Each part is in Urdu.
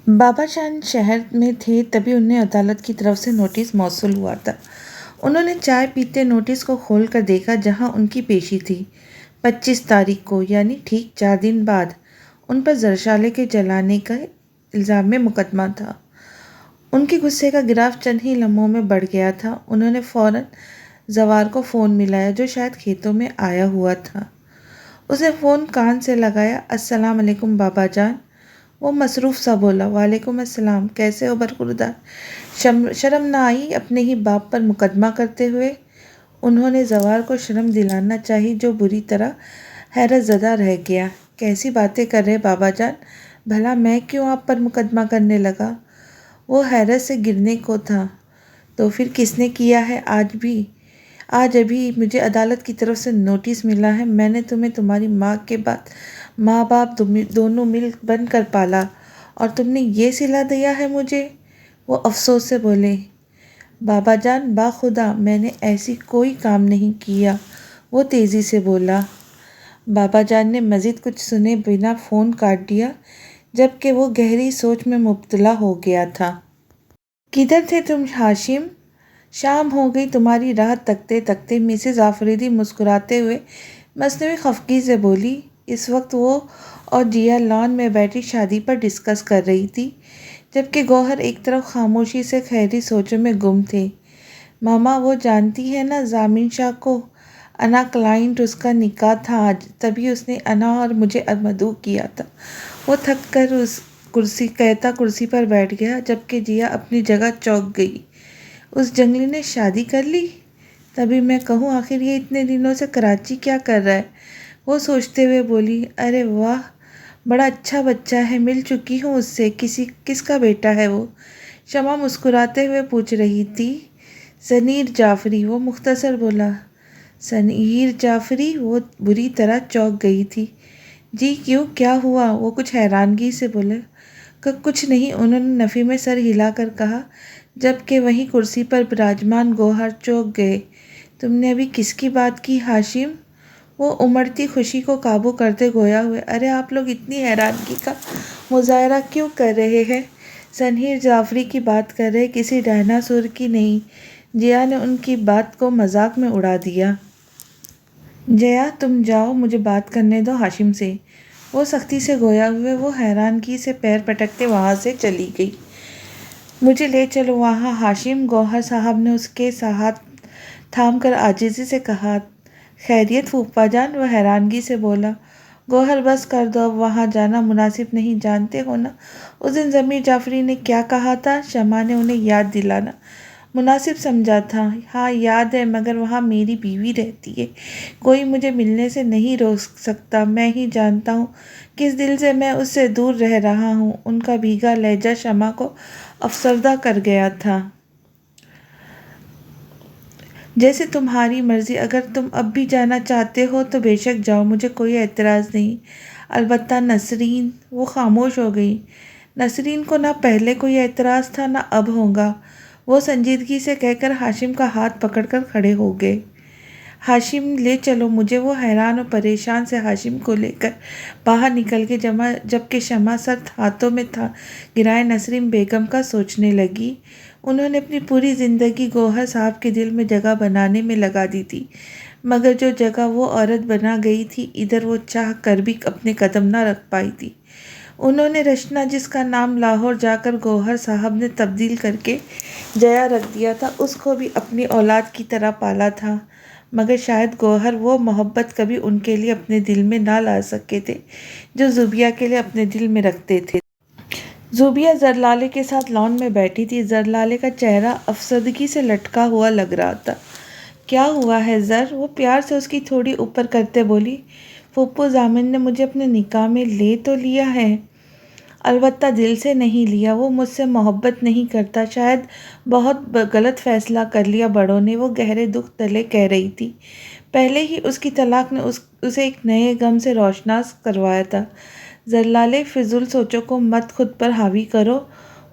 بابا جان شہر میں تھے تبھی انہیں عدالت کی طرف سے نوٹس موصول ہوا تھا۔ انہوں نے چائے پیتے نوٹس کو کھول کر دیکھا جہاں ان کی پیشی تھی 25 تاریخ کو، یعنی ٹھیک 4 دن بعد ان پر زرشالے کے جلانے کے الزام میں مقدمہ تھا۔ ان کے غصے کا گراف چند ہی لمحوں میں بڑھ گیا تھا۔ انہوں نے فوراً زوار کو فون ملایا جو شاید کھیتوں میں آیا ہوا تھا۔ اس نے فون کان سے لگایا۔ السلام علیکم بابا جان، وہ مصروف سا بولا۔ وعلیکم السلام، کیسے ہو برخوردار؟ شرم نہ آئی اپنے ہی باپ پر مقدمہ کرتے ہوئے؟ انہوں نے زوار کو شرم دلانا چاہی جو بری طرح حیرت زدہ رہ گیا۔ کیسی باتیں کر رہے بابا جان؟ بھلا میں کیوں آپ پر مقدمہ کرنے لگا؟ وہ حیرت سے گرنے کو تھا۔ تو پھر کس نے کیا ہے؟ آج ابھی مجھے عدالت کی طرف سے نوٹس ملا ہے۔ میں نے تمہیں تمہاری ماں کے بعد ماں باپ دونوں مل بن کر پالا اور تم نے یہ صلہ دیا ہے مجھے؟ وہ افسوس سے بولے۔ بابا جان باخدا میں نے ایسی کوئی کام نہیں کیا، وہ تیزی سے بولا۔ بابا جان نے مزید کچھ سنے بنا فون کاٹ دیا جبکہ وہ گہری سوچ میں مبتلا ہو گیا تھا۔ کدھر تھے تم ہاشم؟ شام ہو گئی تمہاری راہ تکتے تکتے، مسز آفریدی مسکراتے ہوئے مصنوعی خفگی سے بولی۔ اس وقت وہ اور جیا لان میں بیٹھی شادی پر ڈسکس کر رہی تھی جبکہ گوہر ایک طرف خاموشی سے گہری سوچوں میں گم تھے۔ ماما وہ جانتی ہے نا ضامن شاہ کو؟ انا کلائنٹ، اس کا نکاح تھا آج، تبھی اس نے انا اور مجھے مدعو کیا تھا۔ وہ تھک کر کرسی پر بیٹھ گیا جبکہ جیا اپنی جگہ چونک گئی۔ اس جنگلی نے شادی کر لی؟ تبھی میں کہوں آخر یہ اتنے دنوں سے کراچی کیا کر رہا ہے؟ وہ سوچتے ہوئے بولی۔ ارے واہ، بڑا اچھا بچہ ہے، مل چکی ہوں اس سے۔ کس کا بیٹا ہے وہ؟ شمع مسکراتے ہوئے پوچھ رہی تھی۔ سنیر جعفری، وہ مختصر بولا۔ سنیر جعفری؟ وہ بری طرح چونک گئی تھی۔ جی کیوں، کیا ہوا؟ وہ کچھ حیرانگی سے بولے۔ کچھ نہیں، انہوں نے نفی میں سر ہلا کر کہا جبکہ وہیں کرسی پر براجمان گوہر چونک گئے۔ تم نے ابھی کس کی بات کی ہاشم؟ وہ امڑتی خوشی کو قابو کرتے گویا ہوئے۔ ارے آپ لوگ اتنی حیرانگی کا مظاہرہ کیوں کر رہے ہیں؟ سنیر جعفری کی بات کر رہے، کسی ڈائناسور کی نہیں۔ جیا نے ان کی بات کو مذاق میں اڑا دیا۔ جیا تم جاؤ، مجھے بات کرنے دو ہاشم سے۔ وہ سختی سے گویا ہوئے وہ حیرانگی سے پیر پٹکتے وہاں سے چلی گئی۔ مجھے لے چلو وہاں ہاشم، گوہر صاحب نے اس کے ہاتھ تھام کر عاجزی سے کہا۔ خیریت پھوپھا جان؟ وہ حیرانگی سے بولا۔ گوہر بس کر دو، اب وہاں جانا مناسب نہیں، جانتے ہو نا اس دن ضمیر جعفری نے کیا کہا تھا؟ شمع نے انہیں یاد دلانا مناسب سمجھا تھا۔ ہاں یاد ہے، مگر وہاں میری بیوی رہتی ہے، کوئی مجھے ملنے سے نہیں روک سکتا۔ میں ہی جانتا ہوں کس دل سے میں اس سے دور رہ رہا ہوں۔ ان کا بھیگا لہجہ شمع کو افسردہ کر گیا تھا۔ جیسے تمہاری مرضی، اگر تم اب بھی جانا چاہتے ہو تو بے شک جاؤ، مجھے کوئی اعتراض نہیں، البتہ نسرین۔ وہ خاموش ہو گئی۔ نسرین کو نہ پہلے کوئی اعتراض تھا نہ اب ہوگا، وہ سنجیدگی سے کہہ کر ہاشم کا ہاتھ پکڑ کر کھڑے ہو گئے۔ ہاشم لے چلو مجھے۔ وہ حیران اور پریشان سے ہاشم کو لے کر باہر نکل کے جبکہ شمع سر ہاتھوں میں گرائے نسرین بیگم کا سوچنے لگی۔ انہوں نے اپنی پوری زندگی گوہر صاحب کے دل میں جگہ بنانے میں لگا دی تھی، مگر جو جگہ وہ عورت بنا گئی تھی ادھر وہ چاہ کر بھی اپنے قدم نہ رکھ پائی تھی۔ انہوں نے رشنا، جس کا نام لاہور جا کر گوہر صاحب نے تبدیل کر کے جیا رکھ دیا تھا، اس کو بھی اپنی اولاد کی طرح پالا تھا، مگر شاید گوہر وہ محبت کبھی ان کے لیے اپنے دل میں نہ لا سکے تھے جو زوبیہ کے لیے اپنے دل میں رکھتے تھے۔ زوبیہ زرلالے کے ساتھ لان میں بیٹھی تھی۔ زرلالے کا چہرہ افسردگی سے لٹکا ہوا لگ رہا تھا۔ کیا ہوا ہے زر؟ وہ پیار سے اس کی تھوڑی اوپر کرتے بولی۔ پھوپھو ضامن نے مجھے اپنے نکاح میں لے تو لیا ہے، البتہ دل سے نہیں لیا۔ وہ مجھ سے محبت نہیں کرتا، شاید بہت غلط فیصلہ کر لیا بڑوں نے، وہ گہرے دکھ تلے کہہ رہی تھی۔ پہلے ہی اس کی طلاق نے اسے ایک نئے غم سے روشناس کروایا تھا۔ زرلالے فضول سوچوں کو مت خود پر حاوی کرو،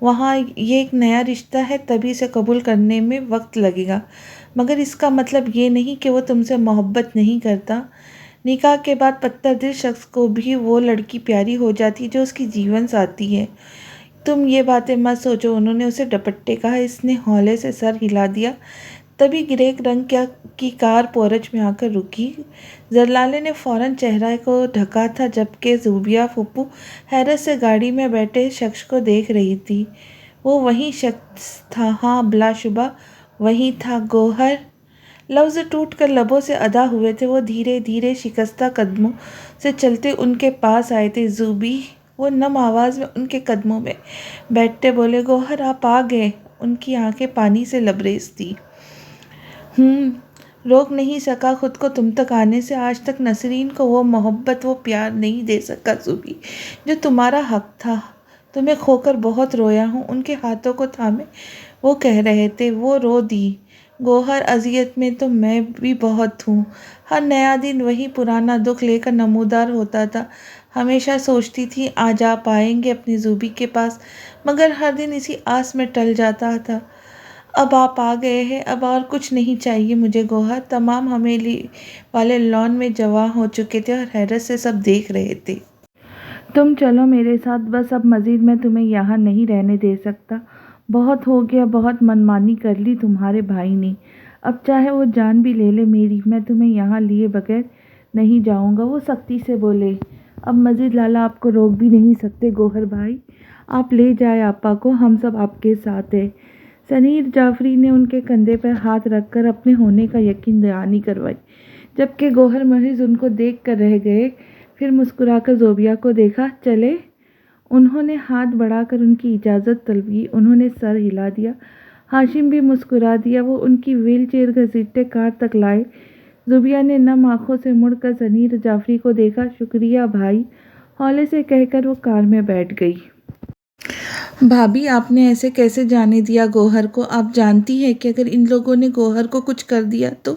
وہاں یہ ایک نیا رشتہ ہے، تبھی اسے قبول کرنے میں وقت لگے گا، مگر اس کا مطلب یہ نہیں کہ وہ تم سے محبت نہیں کرتا۔ نکاح کے بعد پتھر دل شخص کو بھی وہ لڑکی پیاری ہو جاتی جو اس کی جیون ساتھی ہے، تم یہ باتیں مت سوچو، انہوں نے اسے ڈپٹے کہا۔ اس نے ہولے سے سر ہلا دیا۔ تبھی گرے رنگ کی کار پورچ میں آ کر رکی۔ زرلالے نے فوراً چہرہ کو ڈھکا تھا، جبکہ زوبیہ پھوپھو حیرت سے گاڑی میں بیٹھے شخص کو دیکھ رہی تھی۔ وہ وہی شخص تھا، ہاں بلا شبہ وہی تھا، گوہر۔ لفظ ٹوٹ کر لبوں سے ادا ہوئے تھے۔ وہ دھیرے دھیرے شکستہ قدموں سے چلتے ان کے پاس آئے تھے۔ زوبی وہ نم آواز میں ان کے قدموں میں بیٹھتے بولے، گوہر آپ آ گئے۔ ان کی آنکھیں پانی سے لبریز تھیں۔ روک نہیں سکا خود کو تم تک آنے سے۔ آج تک نسرین کو وہ محبت، وہ پیار نہیں دے سکا زوبی، جو تمہارا حق تھا۔ تمہیں کھو کر بہت رویا ہوں۔ ان کے ہاتھوں کو تھامے وہ کہہ رہے تھے۔ وہ رو دی۔ گوہر اذیت میں تو میں بھی بہت ہوں۔ ہر نیا دن وہی پرانا دکھ لے کر نمودار ہوتا تھا۔ ہمیشہ سوچتی تھی آج آپ آئیں گے اپنی زوبی کے پاس، مگر ہر دن اسی آس میں ٹل جاتا تھا۔ اب آپ آ گئے ہیں، اب اور کچھ نہیں چاہیے مجھے گوہر۔ تمام حویلی والے لان میں جمع ہو چکے تھے اور حیرت سے سب دیکھ رہے تھے۔ تم چلو میرے ساتھ، بس اب مزید میں تمہیں یہاں نہیں رہنے دے سکتا۔ بہت ہو گیا، بہت منمانی کر لی تمہارے بھائی نے۔ اب چاہے وہ جان بھی لے لے میری، میں تمہیں یہاں لیے بغیر نہیں جاؤں گا۔ وہ سختی سے بولے۔ اب مزید لالا آپ کو روک بھی نہیں سکتے گوہر بھائی، آپ لے جائیں آپا کو، ہم سب آپ کے ساتھ ہیں۔ سنیر جعفری نے ان کے کندھے پر ہاتھ رکھ کر اپنے ہونے کا یقین دہانی کروائی، جبکہ گوہر محض ان کو دیکھ کر رہ گئے۔ پھر مسکرا کر زوبیہ کو دیکھا، چلے؟ انہوں نے ہاتھ بڑھا کر ان کی اجازت طلبی۔ انہوں نے سر ہلا دیا۔ ہاشم بھی مسکرا دیا۔ وہ ان کی وہیل چیئر گھسیٹتے کار تک لائے۔ زوبیہ نے نم آنکھوں سے مڑ کر سنیر جعفری کو دیکھا۔ شکریہ بھائی، ہولے سے کہہ کر وہ کار میں بیٹھ گئی۔ بھابھی آپ نے ایسے کیسے جانے دیا گوہر کو؟ آپ جانتی ہیں کہ اگر ان لوگوں نے گوہر کو کچھ کر دیا تو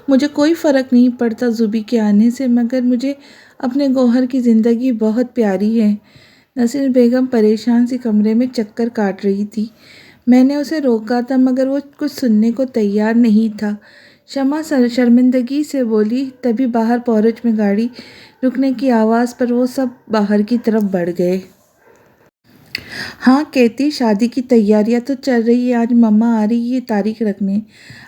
مجھے کوئی فرق نہیں پڑتا زوبی کے آنے سے، مگر مجھے اپنے گوہر کی زندگی بہت پیاری ہے۔ نسرین بیگم پریشان سی کمرے میں چکر کاٹ رہی تھی۔ میں نے اسے روکا تھا مگر وہ کچھ سننے کو تیار نہیں تھا، شمع شرمندگی سے بولی۔ تبھی باہر پورچ میں گاڑی رکنے کی آواز پر وہ سب باہر کی طرف بڑھ گئے۔ ہاں کیتی، شادی کی تیاریاں تو چل رہی ہیں۔ آج مما آ رہی ہے تاریخ رکھنے۔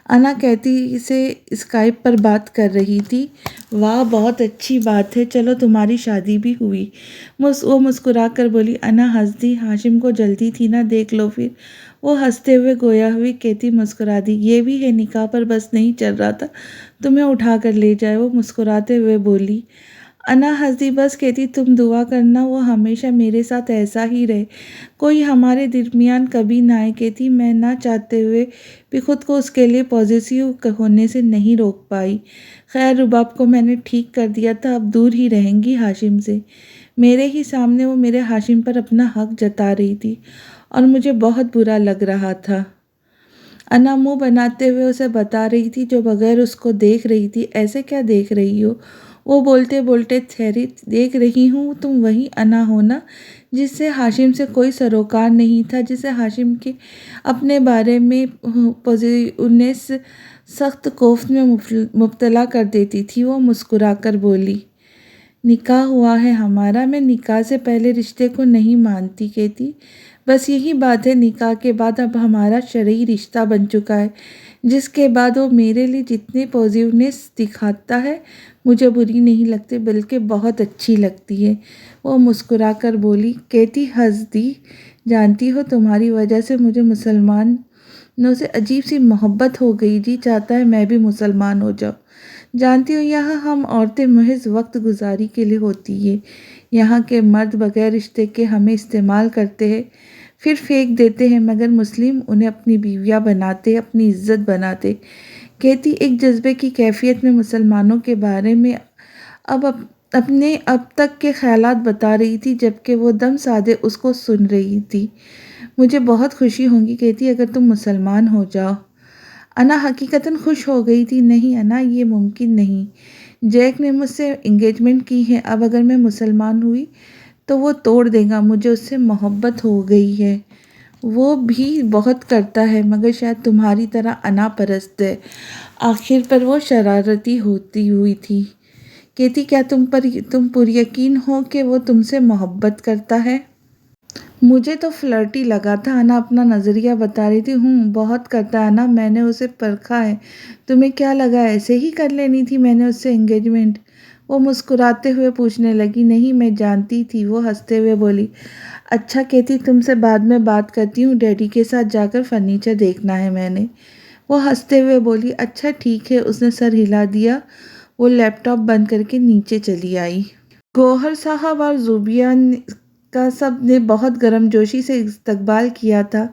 انا کیتی سے اسکائپ پر بات کر رہی تھی۔ واہ بہت اچھی بات ہے، چلو تمہاری شادی بھی ہوئی۔ وہ مسکرا کر بولی۔ انا ہنس دی۔ ہاشم کو جلدی تھی نا، دیکھ لو پھر۔ وہ ہنستے ہوئے گویا ہوئی۔ کیتی مسکرا دی۔ یہ بھی ہے، نکاح پر بس نہیں چل رہا تھا تمہیں اٹھا کر لے جائے، وہ مسکراتے ہوئے بولی۔ انا ہنس دی۔ بس کیتی تم دعا کرنا وہ ہمیشہ میرے ساتھ ایسا ہی رہے، کوئی ہمارے درمیان کبھی نہ آئے۔ کیتی میں نہ چاہتے ہوئے بھی خود کو اس کے لیے پازیٹیو ہونے سے نہیں روک پائی۔ خیر رباب کو میں نے ٹھیک کر دیا تھا، اب دور ہی رہیں گی ہاشم سے۔ میرے ہی سامنے وہ میرے ہاشم پر اپنا حق جتا رہی تھی اور مجھے بہت برا لگ رہا تھا۔ انا منہ بناتے ہوئے اسے بتا رہی تھی، جو بغیر اس کو دیکھ رہی تھی۔ ایسے کیا دیکھ رہی ہو؟ وہ بولتے بولتے ٹھہری۔ دیکھ رہی ہوں تم وہی انا ہو نا جس سے ہاشم سے کوئی سروکار نہیں تھا، جسے ہاشم کے اپنے بارے میں پوزیٹیونیس سخت کوفت میں مبتلا کر دیتی تھی۔ وہ مسکرا کر بولی۔ نکاح ہوا ہے ہمارا، میں نکاح سے پہلے رشتے کو نہیں مانتی کیتی، بس یہی بات ہے۔ نکاح کے بعد اب ہمارا شرعی رشتہ بن چکا ہے، جس کے بعد وہ میرے لیے جتنی پوزیٹیونیس دکھاتا ہے مجھے بری نہیں لگتی بلکہ بہت اچھی لگتی ہے۔ وہ مسکرا کر بولی۔ کیتی ہنس دی۔ جانتی ہو تمہاری وجہ سے مجھے مسلمانوں سے عجیب سی محبت ہو گئی، جی چاہتا ہے میں بھی مسلمان ہو جاؤں۔ جانتی ہو یہاں ہم عورتیں محض وقت گزاری کے لیے ہوتی ہیں، یہاں کے مرد بغیر رشتے کے ہمیں استعمال کرتے ہیں پھر پھینک دیتے ہیں، مگر مسلم انہیں اپنی بیویاں بناتے، اپنی عزت بناتے۔ کیتی ایک جذبے کی کیفیت میں مسلمانوں کے بارے میں اپنے اب تک کے خیالات بتا رہی تھی، جبکہ وہ دم سادے اس کو سن رہی تھی۔ مجھے بہت خوشی ہوگی کیتی اگر تم مسلمان ہو جاؤ۔ انا حقیقتاً خوش ہو گئی تھی۔ نہیں انا، یہ ممکن نہیں، جیک نے مجھ سے انگیجمنٹ کی ہے، اب اگر میں مسلمان ہوئی تو وہ توڑ دے گا۔ مجھے اس سے محبت ہو گئی ہے، وہ بھی بہت کرتا ہے، مگر شاید تمہاری طرح انا پرست ہے۔ آخر پر وہ شرارتی ہوتی ہوئی تھی۔ کیتی کیا تم پر یقین ہو کہ وہ تم سے محبت کرتا ہے؟ مجھے تو فلرٹی لگا تھا، انا اپنا نظریہ بتا رہی تھی۔ بہت کرتا ہے انا، میں نے اسے پرکھا ہے۔ تمہیں کیا لگا ایسے ہی کر لینی تھی میں نے اس سے انگیجمنٹ؟ وہ مسکراتے ہوئے پوچھنے لگی۔ نہیں، میں جانتی تھی، وہ ہنستے ہوئے بولی۔ اچھا کہتی، تم سے بعد میں بات کرتی ہوں، ڈیڈی کے ساتھ جا کر فرنیچر دیکھنا ہے میں نے۔ وہ ہنستے ہوئے بولی۔ اچھا ٹھیک ہے، اس نے سر ہلا دیا۔ وہ لیپ ٹاپ بند کر کے نیچے چلی آئی۔ گوہر صاحب اور زوبیہ کا سب نے بہت گرم جوشی سے استقبال کیا تھا۔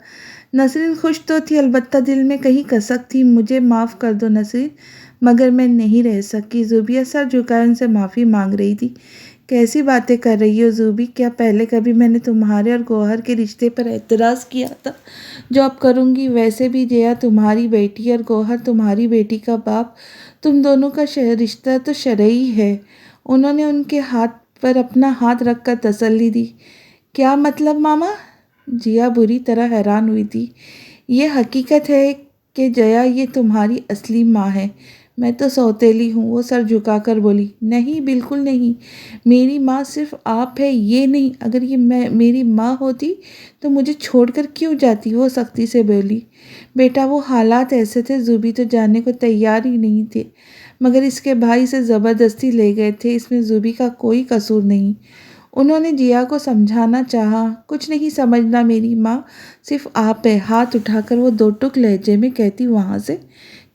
نسرین خوش تو تھی، البتہ دل میں کہیں کسک تھی۔ مجھے معاف کر دو نسرین، مگر میں نہیں رہ سکی۔ زوبیہ سر جھکائے ان سے معافی مانگ رہی تھی۔ کیسی باتیں کر رہی ہو زوبی؟ کیا پہلے کبھی میں نے تمہارے اور گوہر کے رشتے پر اعتراض کیا تھا؟ جو اب کروں گی؟ ویسے بھی جیا تمہاری بیٹی اور گوہر تمہاری بیٹی کا باپ، تم دونوں کا رشتہ تو شرعی ہے۔ انہوں نے ان کے ہاتھ پر اپنا ہاتھ رکھ کر تسلی دی۔ کیا مطلب ماما؟ جیا بری طرح حیران ہوئی تھی۔ یہ حقیقت ہے کہ جیا یہ تمہاری اصلی ماں ہے، میں تو سوتیلی ہوں۔ وہ سر جھکا کر بولی۔ نہیں، بالکل نہیں، میری ماں صرف آپ ہے، یہ نہیں۔ اگر یہ میری ماں ہوتی تو مجھے چھوڑ کر کیوں جاتی؟ وہ سختی سے بولی۔ بیٹا وہ حالات ایسے تھے، زوبی تو جانے کو تیار ہی نہیں تھے، مگر اس کے بھائی اسے زبردستی لے گئے تھے، اس میں زوبی کا کوئی قصور نہیں۔ انہوں نے جیا کو سمجھانا چاہا۔ کچھ نہیں سمجھنا، میری ماں صرف آپ ہے۔ ہاتھ اٹھا کر وہ دو ٹک لہجے میں کہتی وہاں سے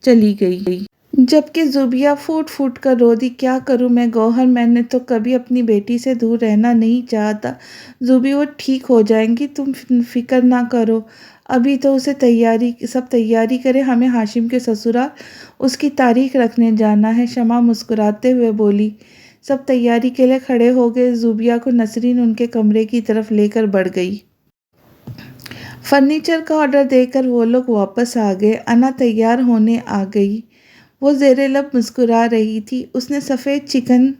چلی گئی۔ جبکہ زوبیہ پھوٹ پھوٹ کر رو دی۔ کیا کروں میں گوہر، میں نے تو کبھی اپنی بیٹی سے دور رہنا نہیں چاہتا۔ زوبی وہ ٹھیک ہو جائیں گی، تم فکر نہ کرو۔ ابھی تو سب تیاری کرے، ہمیں ہاشم کے سسرال اس کی تاریخ رکھنے جانا ہے۔ شمع مسکراتے ہوئے بولی۔ سب تیاری کے لیے کھڑے ہو گئے۔ زوبیہ کو نسرین ان کے کمرے کی طرف لے کر بڑھ گئی۔ فرنیچر کا آرڈر دے کر وہ لوگ واپس آ گئے۔ انا تیار ہونے آ گئی۔ وہ زیر لب مسکرا رہی تھی۔ اس نے سفید چکن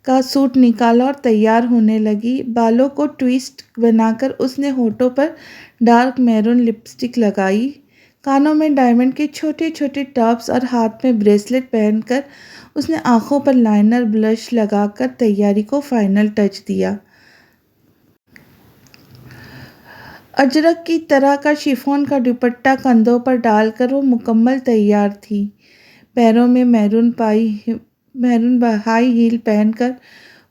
کا سوٹ نکالا اور تیار ہونے لگی۔ بالوں کو ٹویسٹ بنا کر اس نے ہونٹوں پر ڈارک میرون لپسٹک لگائی، کانوں میں ڈائمنڈ کے چھوٹے چھوٹے ٹاپس اور ہاتھ میں بریسلٹ پہن کر اس نے آنکھوں پر لائنر بلش لگا کر تیاری کو فائنل ٹچ دیا۔ اجرک کی طرح کا شفون کا دوپٹہ کندھوں پر ڈال کر وہ مکمل تیار تھی۔ پیروں میں میرون ہائی ہیل پہن کر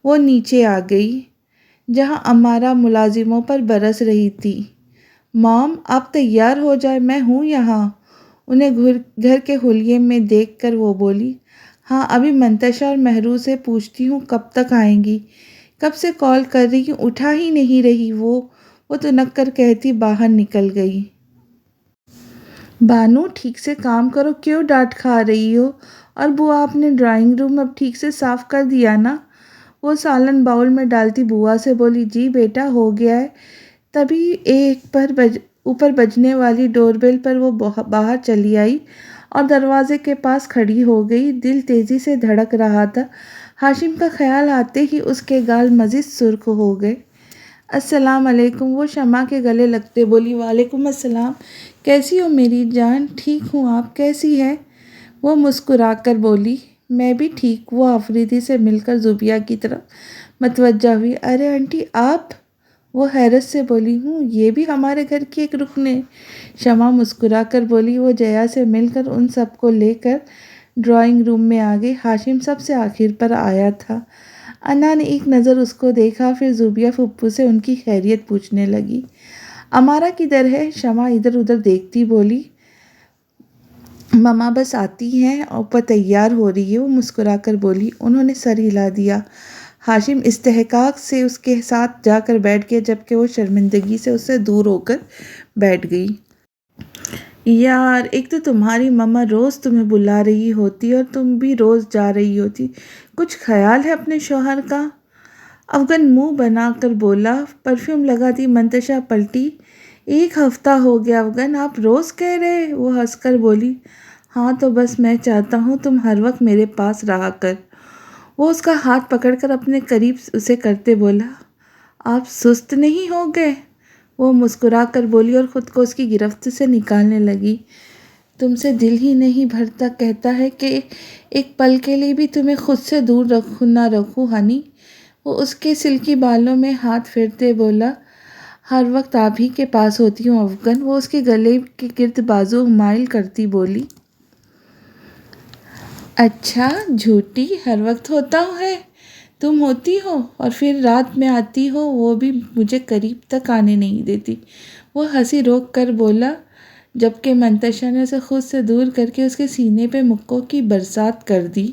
وہ نیچے آ گئی، جہاں امارا ملازموں پر برس رہی تھی۔ مام، آپ تیار ہو جائیں، میں ہوں یہاں۔ انہیں گھر کے حلیے میں دیکھ کر وہ بولی۔ ہاں، ابھی منتشا اور مہرو سے پوچھتی ہوں کب تک آئیں گی۔ کب سے کال کر رہی ہوں، اٹھا ہی نہیں رہی۔ وہ تنک کر کہتی باہر نکل گئی۔ بانو، ٹھیک سے کام کرو، کیوں ڈانٹ کھا رہی ہو؟ اور بوا، آپ نے ڈرائنگ روم اب ٹھیک سے صاف کر دیا نا؟ وہ سالن باؤل میں ڈالتی بوا سے بولی۔ جی بیٹا، ہو گیا ہے۔ تبھی اوپر بجنے والی ڈور بیل پر وہ باہر چلی آئی اور دروازے کے پاس کھڑی ہو گئی۔ دل تیزی سے دھڑک رہا تھا۔ ہاشم کا خیال آتے ہی اس کے گال مزید سرخ ہو گئے۔ السلام علیکم، وہ شمع کے گلے لگتے بولی۔ وعلیکم السلام، کیسی ہو میری جان؟ ٹھیک ہوں، آپ کیسی ہیں؟ وہ مسکرا کر بولی۔ میں بھی ٹھیک۔ وہ آفریدی سے مل کر زوبیہ کی طرف متوجہ ہوئی۔ ارے آنٹی، آپ؟ وہ حیرت سے بولی۔ یہ بھی ہمارے گھر کی ایک رکن ہے۔ شمع مسکرا کر بولی۔ وہ جیا سے مل کر ان سب کو لے کر ڈرائنگ روم میں آ گئی۔ ہاشم سب سے آخر پر آیا تھا۔ انا نے ایک نظر اس کو دیکھا، پھر زوبیہ پھپھو سے ان کی خیریت پوچھنے لگی۔ امارا کدھر ہے؟ شمع ادھر ادھر دیکھتی بولی۔ مما بس آتی ہیں، اوپر تیار ہو رہی ہے۔ وہ مسکرا کر بولی۔ انہوں نے سر ہلا دیا۔ ہاشم استحقاق سے اس کے ساتھ جا کر بیٹھ گیا، جبکہ وہ شرمندگی سے اس سے دور ہو کر بیٹھ گئی۔ یار، ایک تو تمہاری مما روز تمہیں بلا رہی ہوتی اور تم بھی روز جا رہی ہوتی، کچھ خیال ہے اپنے شوہر کا؟ افغن منہ بنا کر بولا۔ پرفیوم لگاتی منتشا پلٹی۔ ایک ہفتہ ہو گیا افغن، آپ روز کہہ رہے؟ وہ ہنس کر بولی۔ ہاں تو بس میں چاہتا ہوں تم ہر وقت میرے پاس رہا کر۔ وہ اس کا ہاتھ پکڑ کر اپنے قریب اسے کرتے بولا۔ آپ سست نہیں ہو گئے؟ وہ مسکرا کر بولی اور خود کو اس کی گرفت سے نکالنے لگی۔ تم سے دل ہی نہیں بھرتا، کہتا ہے کہ ایک پل کے لیے بھی تمہیں خود سے دور نہ رکھوں ہنی۔ وہ اس کے سلکی بالوں میں ہاتھ پھیرتے بولا۔ ہر وقت آپ ہی کے پاس ہوتی ہوں افغان۔ وہ اس کے گلے کے گرد بازو مائل کرتی بولی۔ اچھا جھوٹی، ہر وقت ہوتا ہے؟ تم ہوتی ہو اور پھر رات میں آتی ہو، وہ بھی مجھے قریب تک آنے نہیں دیتی۔ وہ ہنسی روک کر بولا، جبکہ منتشا نے اسے خود سے دور کر کے اس کے سینے پہ مکوں کی برسات کر دی۔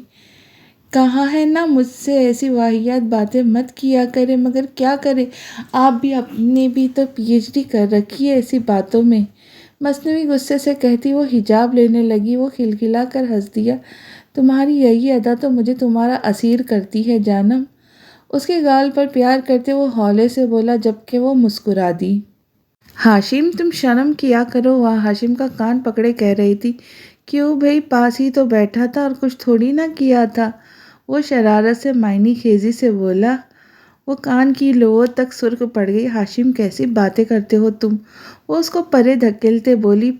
کہا ہے نا مجھ سے ایسی واہیات باتیں مت کیا کرے، مگر کیا کرے، آپ نے بھی تو پی ایچ ڈی کر رکھی ہے ایسی باتوں میں۔ مصنوعی غصے سے کہتی وہ حجاب لینے لگی۔ وہ کھلکھلا کر ہنس دیا۔ تمہاری یہی ادا تو مجھے تمہارا اسیر کرتی ہے جانم۔ اس کے گال پر پیار کرتے وہ ہولے سے بولا، جبکہ وہ مسکرا دی۔ ہاشم تم شرم کیا کرو۔ وہ ہاشم کا کان پکڑے کہہ رہی تھی، کیوں بھئی، پاس ہی تو بیٹھا تھا اور کچھ تھوڑی نہ کیا تھا۔ وہ شرارت سے معنی خیزی سے بولا۔ وہ کان کی لوؤں تک سرخ پڑ گئی۔ ہاشم کیسی باتیں کرتے ہو تم؟ وہ اس کو پرے دھکیلتے بولی۔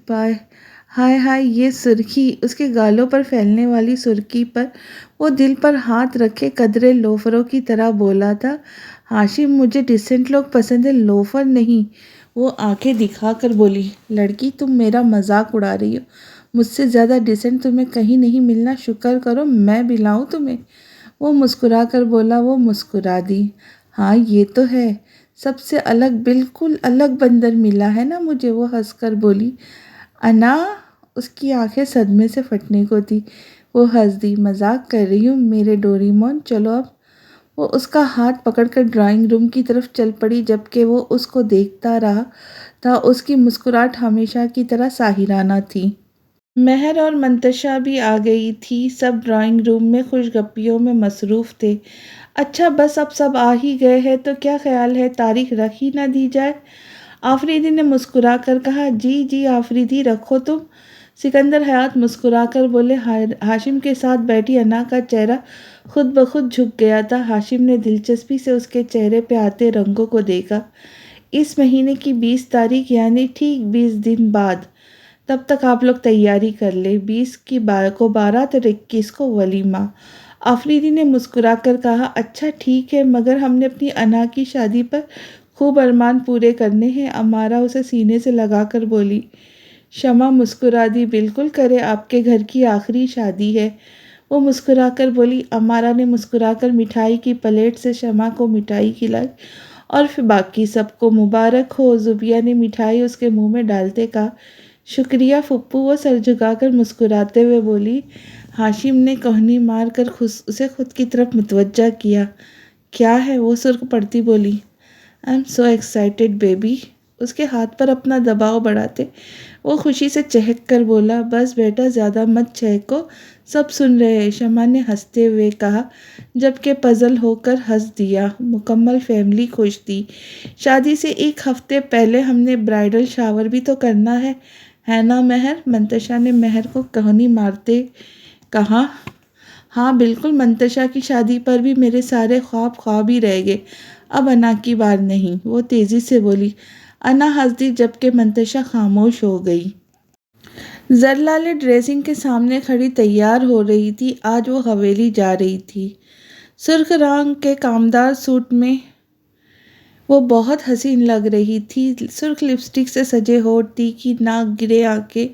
ہائے ہائے یہ سرخی! اس کے گالوں پر پھیلنے والی سرخی پر وہ دل پر ہاتھ رکھے قدرے لوفروں کی طرح بولا تھا، ہاشم مجھے ڈیسنٹ لوگ پسند ہیں، لوفر نہیں۔ وہ آنکھیں دکھا کر بولی، لڑکی تم میرا مذاق اڑا رہی ہو، مجھ سے زیادہ ڈیسنٹ تمہیں کہیں نہیں ملنا، شکر کرو میں بھی لاؤں تمہیں۔ وہ مسکرا کر بولا۔ وہ مسکرا دی۔ ہاں یہ تو ہے، سب سے الگ، بالکل الگ بندر ملا ہے نا مجھے۔ وہ ہنس کر بولی۔ انا! اس کی آنکھیں صدمے سے پھٹنے کو تھی۔ وہ ہنس دی۔ مذاق کر رہی ہوں میرے ڈوریمون، چلو اب۔ وہ اس کا ہاتھ پکڑ کر ڈرائنگ روم کی طرف چل پڑی، جبکہ وہ اس کو دیکھتا رہا تھا۔ اس کی مسکراہٹ ہمیشہ کی طرح ساحرانہ تھی۔ مہر اور منتشا بھی آ گئی تھی۔ سب ڈرائنگ روم میں خوش گپیوں میں مصروف تھے۔ اچھا بس اب سب آ ہی گئے ہیں تو کیا خیال ہے تاریخ رکھ ہی نہ دی جائے؟ آفریدی نے مسکرا کر کہا۔ جی جی آفریدی رکھو تم۔ سکندر حیات مسکرا کر بولے۔ ہاشم کے ساتھ بیٹھی انا کا چہرہ خود بخود جھک گیا تھا۔ ہاشم نے دلچسپی سے اس کے چہرے پہ آتے رنگوں کو دیکھا۔ اس مہینے کی 20 تاریخ یعنی ٹھیک 20 دن بعد، تب تک آپ لوگ تیاری کر لیں، 20 کو بارات اور 21 کو ولیمہ۔ آفریدی نے مسکرا کر کہا، اچھا ٹھیک ہے، مگر ہم نے اپنی انا کی شادی پر خوب ارمان پورے کرنے ہیں۔ امارا اسے سینے سے لگا کر بولی۔ شمع مسکرا دی۔ بالکل کریں، آپ کے گھر کی آخری شادی ہے۔ وہ مسکرا کر بولی۔ امارا نے مسکرا کر مٹھائی کی پلیٹ سے شمع کو مٹھائی کھلائی اور پھر باقی سب کو مبارک ہو۔ زبیہ نے مٹھائی اس کے منہ میں ڈالتے کہا، شکریہ پھپھو۔ وہ سر جھکا کر مسکراتے ہوئے بولی۔ ہاشم نے کوہنی مار کر اسے خود کی طرف متوجہ کیا۔ کیا ہے؟ وہ سرخ پڑتی بولی۔ I am so excited baby. اس کے ہاتھ پر اپنا دباؤ بڑھاتے وہ خوشی سے چہک کر بولا۔ بس بیٹا زیادہ مت چہکو، سب سن رہے ہیں، شمع نے ہنستے ہوئے کہا، جبکہ پزل ہو کر ہنس دیا۔ مکمل فیملی خوش تھی۔ شادی سے ایک ہفتے پہلے ہم نے برائیڈل شاور بھی تو کرنا ہے نا مہر؟ منتشا نے مہر کو کوہنی مارتے کہا۔ ہاں بالکل، منتشا کی شادی پر بھی میرے سارے خواب خواب ہی رہ گئے، اب انا کی بار نہیں۔ وہ تیزی سے بولی۔ انا ہنس دی، جبکہ منتشا خاموش ہو گئی۔ زرلالے ڈریسنگ کے سامنے کھڑی تیار ہو رہی تھی۔ آج وہ حویلی جا رہی تھی۔ سرخ رنگ کے کامدار سوٹ میں وہ بہت حسین لگ رہی تھی۔ سرخ لپسٹک سے سجے ہونٹ، تیکھی ناک، گرے آنکھیں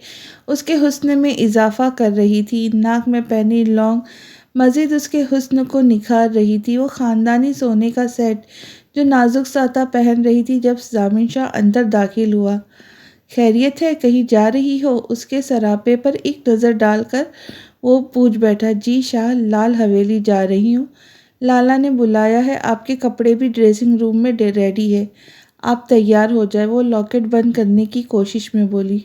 اس کے حسن میں اضافہ کر رہی تھی۔ ناک میں پہنی لونگ مزید اس کے حسن کو نکھار رہی تھی۔ وہ خاندانی سونے کا سیٹ جو نازک سا تھا پہن رہی تھی جب ضامن شاہ اندر داخل ہوا۔ خیریت ہے؟ کہیں جا رہی ہو؟ اس کے سراپے پر ایک نظر ڈال کر وہ پوچھ بیٹھا۔ جی شاہ، لال حویلی جا رہی ہوں، لالا نے بلایا ہے، آپ کے کپڑے بھی ڈریسنگ روم میں ریڈی ہیں، آپ تیار ہو جائیں۔ وہ لاکٹ بند کرنے کی کوشش میں بولی۔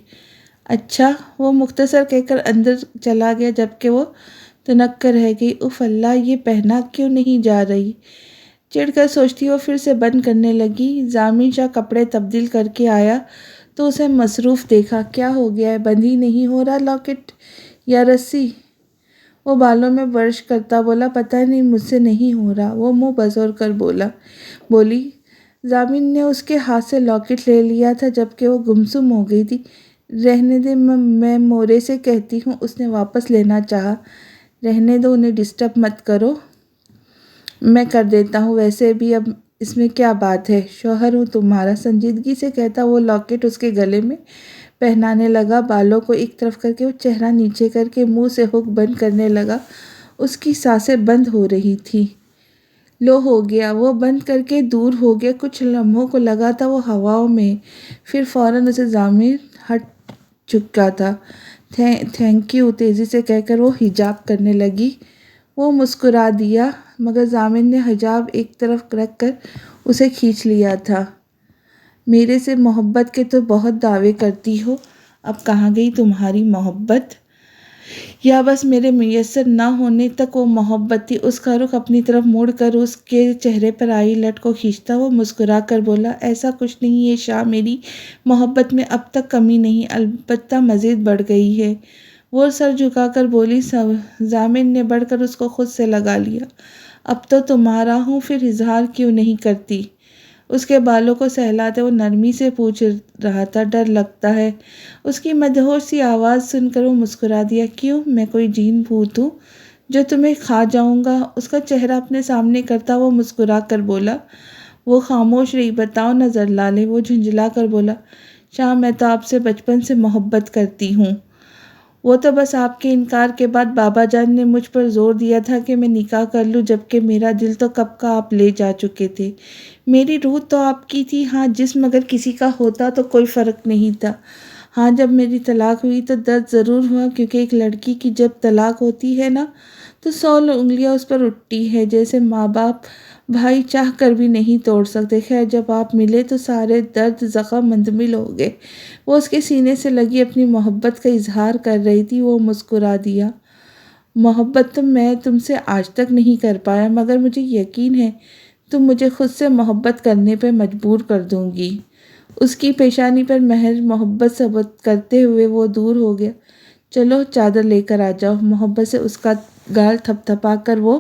اچھا۔ وہ مختصر کہہ کر اندر چلا گیا، جبکہ وہ تنک کر رہ گئی۔ اف اللہ، یہ پہنا کیوں نہیں جا رہی؟ چڑھ کر سوچتی وہ پھر سے بند کرنے لگی۔ ضامن شاہ کپڑے تبدیل کر کے آیا تو اسے مصروف دیکھا۔ کیا ہو گیا ہے؟ بند ہی نہیں ہو رہا لاکٹ یا رسی؟ وہ بالوں میں برش کرتا بولا۔ پتہ نہیں، مجھ سے نہیں ہو رہا۔ وہ منہ بزور کر بولی۔ ضامن نے اس کے ہاتھ سے لاکٹ لے لیا تھا، جبکہ وہ گمسم ہو گئی تھی۔ رہنے دے، میں مورے سے کہتی ہوں۔ اس نے واپس لینا چاہا۔ رہنے دو، انہیں ڈسٹرب مت کرو، میں کر دیتا ہوں، ویسے بھی اب اس میں کیا بات ہے؟ شوہر ہوں تمہارا، سنجیدگی سے کہتا وہ لاکٹ اس کے گلے میں پہنانے لگا۔ بالوں کو ایک طرف کر کے وہ چہرہ نیچے کر کے منہ سے ہک بند کرنے لگا۔ اس کی سانسیں بند ہو رہی تھی۔ لو ہو گیا، وہ بند کر کے دور ہو گیا۔ کچھ لمحوں کو لگا تھا وہ ہواؤں میں، پھر فوراً اسے ضمیر ہٹ چکا تھا۔ تھینک یو تیزی سے کہہ کر وہ حجاب کرنے لگی۔ وہ مسکرا دیا، مگر ضامن نے حجاب ایک طرف رکھ کر اسے کھینچ لیا تھا۔ میرے سے محبت کے تو بہت دعوے کرتی ہو، اب کہاں گئی تمہاری محبت؟ یا بس میرے میسر نہ ہونے تک وہ محبت تھی؟ اس کا رخ اپنی طرف موڑ کر اس کے چہرے پر آئی لٹ کو کھینچتا وہ مسکرا کر بولا، ایسا کچھ نہیں یہ شاہ، میری محبت میں اب تک کمی نہیں، البتہ مزید بڑھ گئی ہے۔ وہ سر جھکا کر بولی۔ ضامن نے بڑھ کر اس کو خود سے لگا لیا۔ اب تو تمہارا ہوں، پھر اظہار کیوں نہیں کرتی؟ اس کے بالوں کو سہلاتے وہ نرمی سے پوچھ رہا تھا۔ ڈر لگتا ہے؟ اس کی مدہوش سی آواز سن کر وہ مسکرا دیا۔ کیوں، میں کوئی جین بھوت ہوں جو تمہیں کھا جاؤں گا؟ اس کا چہرہ اپنے سامنے کرتا وہ مسکرا کر بولا۔ وہ خاموش رہی۔ بتاؤ نظر لالے، وہ جھنجھلا کر بولا۔ شاہ میں تو آپ سے بچپن سے محبت کرتی ہوں۔ وہ تو بس آپ کے انکار کے بعد بابا جان نے مجھ پر زور دیا تھا کہ میں نکاح کر لوں، جبکہ میرا دل تو کب کا آپ لے جا چکے تھے۔ میری روح تو آپ کی تھی، ہاں جسم اگر کسی کا ہوتا تو کوئی فرق نہیں تھا۔ ہاں جب میری طلاق ہوئی تو درد ضرور ہوا، کیونکہ ایک لڑکی کی جب طلاق ہوتی ہے نا تو 100 انگلیاں اس پر اٹھتی ہے، جیسے ماں باپ بھائی چاہ کر بھی نہیں توڑ سکتے۔ خیر جب آپ ملے تو سارے درد زخم منجمد ہو گئے۔ وہ اس کے سینے سے لگی اپنی محبت کا اظہار کر رہی تھی۔ وہ مسکرا دیا۔ محبت تو میں تم سے آج تک نہیں کر پایا، مگر مجھے یقین ہے تم مجھے خود سے محبت کرنے پہ مجبور کر دوں گی۔ اس کی پیشانی پر مہر محبت ثابت کرتے ہوئے وہ دور ہو گیا۔ چلو چادر لے کر آ جاؤ۔ محبت سے اس کا گال تھپ تھپا کر وہ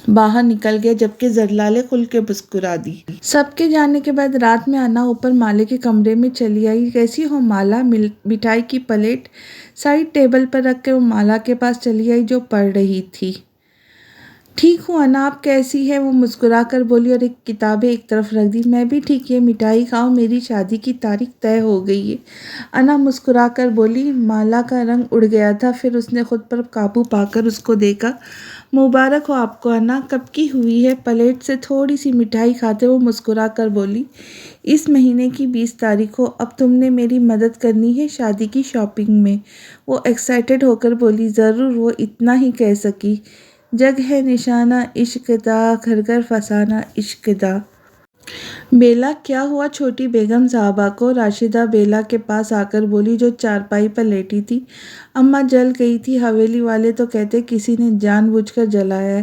باہر نکل گیا، جبکہ زرلالے کھل کے مسکرا دی۔ سب کے جانے کے بعد رات میں انا اوپر مالے کے کمرے میں چلی آئی۔ کیسی ہو مالا؟ مٹھائی کی پلیٹ سائڈ ٹیبل پر رکھ کے وہ مالا کے پاس چلی آئی جو پڑھ رہی تھی۔ ٹھیک ہوں انا، آپ کیسی ہے؟ وہ مسکرا کر بولی اور ایک کتابیں ایک طرف رکھ دی۔ میں بھی ٹھیک، یہ مٹھائی کھاؤ، میری شادی کی تاریخ طے ہو گئی ہے، انا مسکرا کر بولی۔ مالا کا رنگ اڑ گیا تھا، پھر اس نے خود پر قابو پا کر اس کو دیکھا۔ مبارک ہو آپ کو انا، کب کی ہوئی ہے؟ پلیٹ سے تھوڑی سی مٹھائی کھاتے وہ مسکرا کر بولی۔ اس مہینے کی 20 تاریخ کو۔ اب تم نے میری مدد کرنی ہے شادی کی شاپنگ میں، وہ ایکسائٹڈ ہو کر بولی۔ ضرور، وہ اتنا ہی کہہ سکی۔ جگ ہے نشانہ عشق دا، گھر گھر فسانہ عشق دا۔ بیلا کیا ہوا؟ چھوٹی بیگم صاحبہ کو راشدہ بیلا کے پاس آ کر بولی جو چارپائی پر لیٹی تھی۔ اماں جل گئی تھی، حویلی والے تو کہتے کسی نے جان بوجھ کر جلایا ہے۔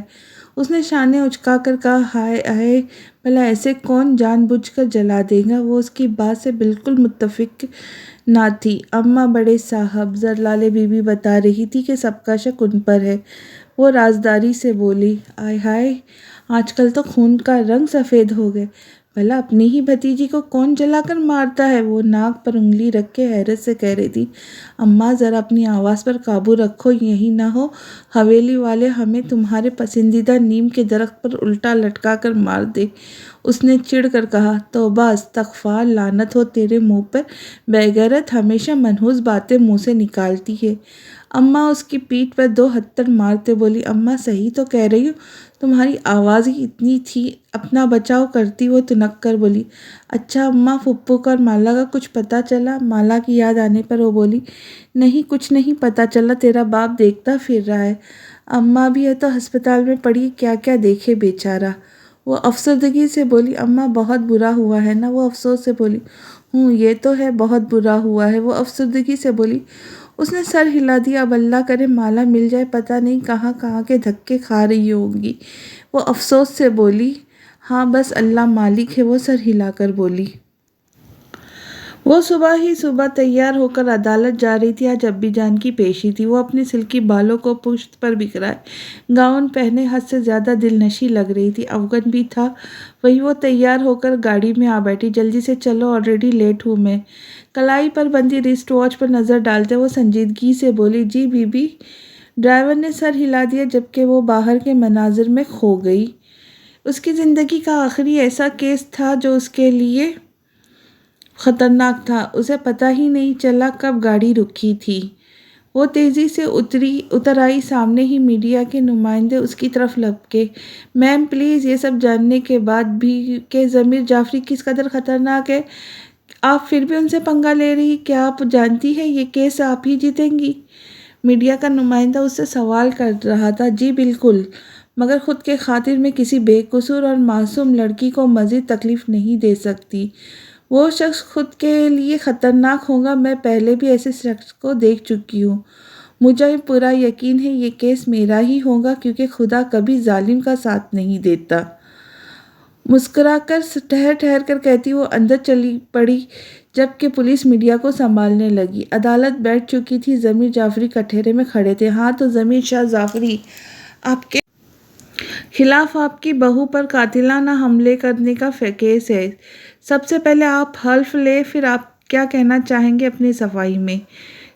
اس نے شانے اچکا کر کہا، ہائے ہائے، بھلا ایسے کون جان بوجھ کر جلا دے گا؟ وہ اس کی بات سے بالکل متفق نہ تھی۔ اماں بڑے صاحب، زرلالے بی بی بتا رہی تھی کہ سب کا شک ان پر ہے۔ وہ رازداری سے بولی، آئے ہائے، آج کل تو خون کا رنگ سفید ہو گئے، بھلا اپنی ہی بھتیجی کو کون جلا کر مارتا ہے؟ وہ ناک پر انگلی رکھ کے حیرت سے کہہ رہی تھی۔ اماں ذرا اپنی آواز پر قابو رکھو، یہی نہ ہو حویلی والے ہمیں تمہارے پسندیدہ نیم کے درخت پر الٹا لٹکا کر مار دے۔ اس نے چڑ کر کہا، توبہ استغفار، لعنت ہو تیرے منہ پر، بے غیرت، ہمیشہ منحوس باتیں منہ سے نکالتی ہے۔ اماں اس کی پیٹھ پر 2 ہتھڑ مارتے بولی، اماں صحیح تو کہہ رہی ہوں، تمہاری آواز ہی اتنی تھی، اپنا بچاؤ کرتی۔ وہ تنک کر بولی، اچھا اماں، پھپھو کا اور مالا کا کچھ پتہ چلا؟ مالا کی یاد آنے پر وہ بولی، نہیں کچھ نہیں پتہ چلا، تیرا باپ دیکھتا پھر رہا ہے۔ اماں بھی ہے تو ہسپتال میں پڑی، کیا کیا دیکھے بیچارہ۔ وہ افسردگی سے بولی، اماں بہت برا ہوا ہے نا؟ وہ افسوس سے بولی، یہ تو ہے، بہت برا ہوا ہے۔ وہ افسردگی سے بولی۔ اس نے سر ہلا دیا، اب اللہ کرے مالا مل جائے، پتہ نہیں کہاں کہاں کے دھکے کھا رہی ہوں گی۔ وہ افسوس سے بولی، ہاں بس اللہ مالک ہے۔ وہ سر ہلا کر بولی۔ وہ صبح ہی صبح تیار ہو کر عدالت جا رہی تھی۔ آج ابی جان کی پیشی تھی۔ وہ اپنے سلکی بالوں کو پشت پر بکھرائے گاؤن پہنے حد سے زیادہ دل نشیں لگ رہی تھی۔ افغان بھی تھا وہی۔ وہ تیار ہو کر گاڑی میں آ بیٹھی۔ جلدی سے چلو، آلریڈی لیٹ ہوں میں۔ کلائی پر بندھی رسٹ واچ پر نظر ڈالتے وہ سنجیدگی سے بولی، جی بی بی۔ ڈرائیور نے سر ہلا دیا، جبکہ وہ باہر کے مناظر میں کھو گئی۔ اس کی زندگی کا آخری ایسا کیس تھا جو اس کے لیے خطرناک تھا۔ اسے پتہ ہی نہیں چلا کب گاڑی رکی تھی۔ وہ تیزی سے اتر آئی۔ سامنے ہی میڈیا کے نمائندے اس کی طرف لپکے۔ میم پلیز، یہ سب جاننے کے بعد بھی کہ ضمیر جعفری کس قدر خطرناک ہے، آپ پھر بھی ان سے پنگا لے رہی، کیا آپ جانتی ہیں یہ کیس آپ ہی جیتیں گی؟ میڈیا کا نمائندہ اس سے سوال کر رہا تھا۔ جی بالکل، مگر خود کے خاطر میں کسی بے قصور اور معصوم لڑکی کو مزید تکلیف نہیں دے سکتی۔ وہ شخص خود کے لیے خطرناک ہوگا۔ میں پہلے بھی ایسے شخص کو دیکھ چکی ہوں۔ مجھے پورا یقین ہے یہ کیس میرا ہی ہوگا، کیونکہ خدا کبھی ظالم کا ساتھ نہیں دیتا۔ مسکرا کر ٹھہر کر کہتی وہ اندر چلی پڑی، جبکہ پولیس میڈیا کو سنبھالنے لگی۔ عدالت بیٹھ چکی تھی۔ ضمیر جعفری کٹہرے میں کھڑے تھے۔ ہاں تو ضمیر شاہ جعفری، آپ کے خلاف آپ کی بہو پر قاتلانہ حملے کرنے کا کیس ہے۔ سب سے پہلے آپ حلف لیں، پھر آپ کیا کہنا چاہیں گے اپنی صفائی میں؟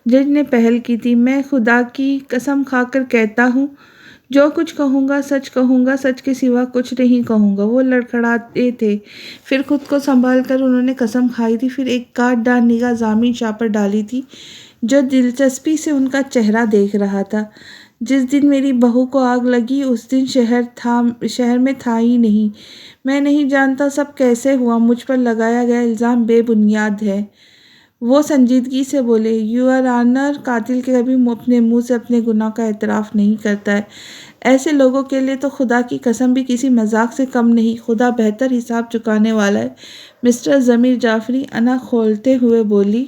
جج نے پہل کی تھی۔ میں خدا کی قسم کھا کر کہتا ہوں، جو کچھ کہوں گا سچ کے سوا کچھ نہیں کہوں گا۔ وہ لڑکھڑاتے تھے، پھر خود کو سنبھال کر انہوں نے قسم کھائی تھی، پھر ایک کاٹ ڈال نگاہ ضامن شاہ پر ڈالی تھی، جو دلچسپی سے ان کا چہرہ دیکھ رہا تھا۔ جس دن میری بہو کو آگ لگی اس دن شہر میں تھا ہی نہیں۔ میں نہیں جانتا سب کیسے ہوا، مجھ پر لگایا گیا الزام بے بنیاد ہے۔ وہ سنجیدگی سے بولے، یور آنر، قاتل کبھی اپنے منہ سے اپنے گناہ کا اعتراف نہیں کرتا ہے۔ ایسے لوگوں کے لیے تو خدا کی قسم بھی کسی مذاق سے کم نہیں۔ خدا بہتر حساب چکانے والا ہے۔ مسٹر ضمیر جعفری انا کھولتے ہوئے بولی،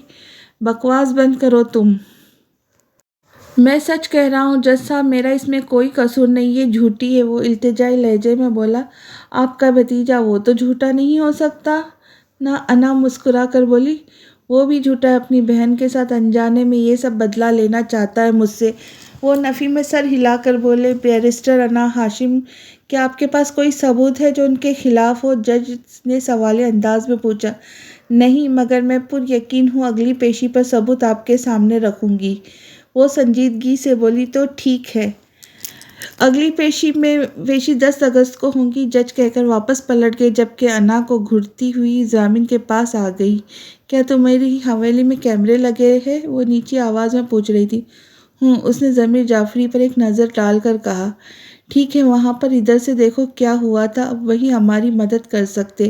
بکواس بند کرو تم۔ میں سچ کہہ رہا ہوں جج صاحب، میرا اس میں کوئی قصور نہیں، یہ جھوٹی ہے۔ وہ التجائی لہجے میں بولا، آپ کا بھتیجا، وہ تو جھوٹا نہیں ہو سکتا نا؟ انا مسکرا کر بولی، وہ بھی جھوٹا ہے، اپنی بہن کے ساتھ انجانے میں یہ سب بدلہ لینا چاہتا ہے مجھ سے۔ وہ نفی میں سر ہلا کر بولے، بیرسٹر انا ہاشم، کیا آپ کے پاس کوئی ثبوت ہے جو ان کے خلاف ہو؟ جج نے سوالیہ انداز میں پوچھا۔ نہیں، مگر میں پر یقین ہوں اگلی پیشی پر ثبوت آپ کے سامنے رکھوں گی۔ وہ سنجیدگی سے بولی، تو ٹھیک ہے، اگلی پیشی 10 اگست کو ہوگی۔ جج کہہ کر واپس پلٹ گئے، جبکہ انا کو گھرتی ہوئی ضامن کے پاس آ گئی۔ کیا تمہاری حویلی میں کیمرے لگے ہیں؟ وہ نیچی آواز میں پوچھ رہی تھی۔ اس نے ضمیر جعفری پر ایک نظر ڈال کر کہا۔ ٹھیک ہے، وہاں پر ادھر سے دیکھو کیا ہوا تھا، اب وہی ہماری مدد کر سکتے،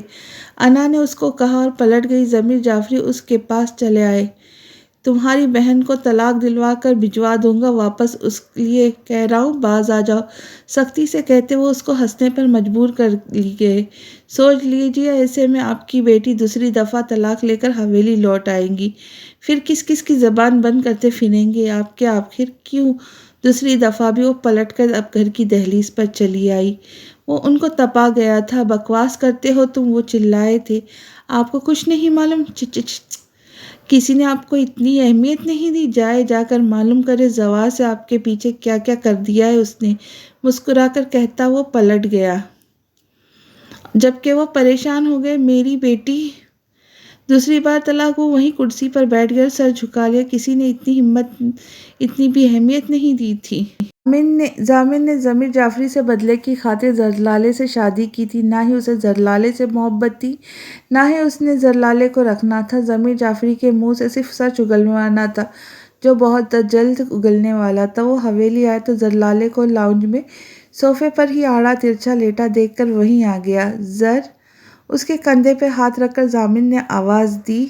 انا نے اس کو کہا اور پلٹ گئی۔ ضمیر جعفری اس کے پاس چلے آئے۔ تمہاری بہن کو طلاق دلوا کر بھجوا دوں گا واپس، اس لیے کہہ رہا ہوں باز آ جاؤ، سختی سے کہتے وہ اس کو ہنسنے پر مجبور کر گئے۔ سوچ لیجیے، ایسے میں آپ کی بیٹی دوسری دفعہ طلاق لے کر حویلی لوٹ آئیں گی، پھر کس کی زبان بند کرتے پھریں گے آپ کے؟ آخر کیوں دوسری دفعہ بھی؟ وہ پلٹ کر اب گھر کی دہلیز پر چلی آئی۔ وہ ان کو تپا گیا تھا۔ بکواس کرتے ہو تم، وہ چلائے تھے۔ آپ کو کچھ نہیں معلوم؟ کسی نے آپ کو اتنی اہمیت نہیں دی؟ جا کر معلوم کرے زوال سے آپ کے پیچھے کیا کیا کر دیا ہے اس نے۔ مسکرا کر کہتا وہ پلٹ گیا، جبکہ وہ پریشان ہو گئے۔ میری بیٹی دوسری بار طلاق؟ وہ وہیں کرسی پر بیٹھ گئے، سر جھکا لیا۔ کسی نے اتنی بھی اہمیت نہیں دی تھی۔ ضامن نے ضمیر جعفری سے بدلے کی خاطر زرلالے سے شادی کی تھی، نہ ہی اسے زرلالے سے محبت تھی، نہ ہی اس نے زرلالے کو رکھنا تھا۔ ضمیر جعفری کے منہ سے صرف سچ اگلوانا تھا، جو بہت جلد اگلنے والا تھا۔ وہ حویلی آئے تو زرلالے کو لاؤنج میں صوفے پر ہی آڑا ترچھا لیٹا دیکھ کر وہیں آ گیا۔ اس کے کندھے پہ ہاتھ رکھ کر ضامن نے آواز دی۔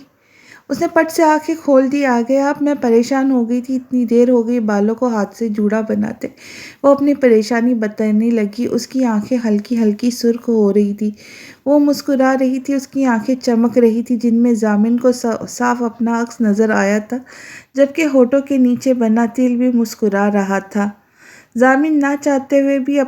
اس نے پٹ سے آنکھیں کھول دی۔ آ گئے آپ؟ میں پریشان ہو گئی تھی، اتنی دیر ہو گئی بالوں کو ہاتھ سے جوڑا بناتے۔ وہ اپنی پریشانی بتانے لگی۔ اس کی آنکھیں ہلکی ہلکی سرخ ہو رہی تھیں، وہ مسکرا رہی تھی، اس کی آنکھیں چمک رہی تھیں، جن میں ضامن کو صاف اپنا عکس نظر آیا تھا، جبکہ ہونٹوں کے نیچے بنا تل بھی مسکرا رہا تھا۔ ضامن نہ چاہتے ہوئے بھی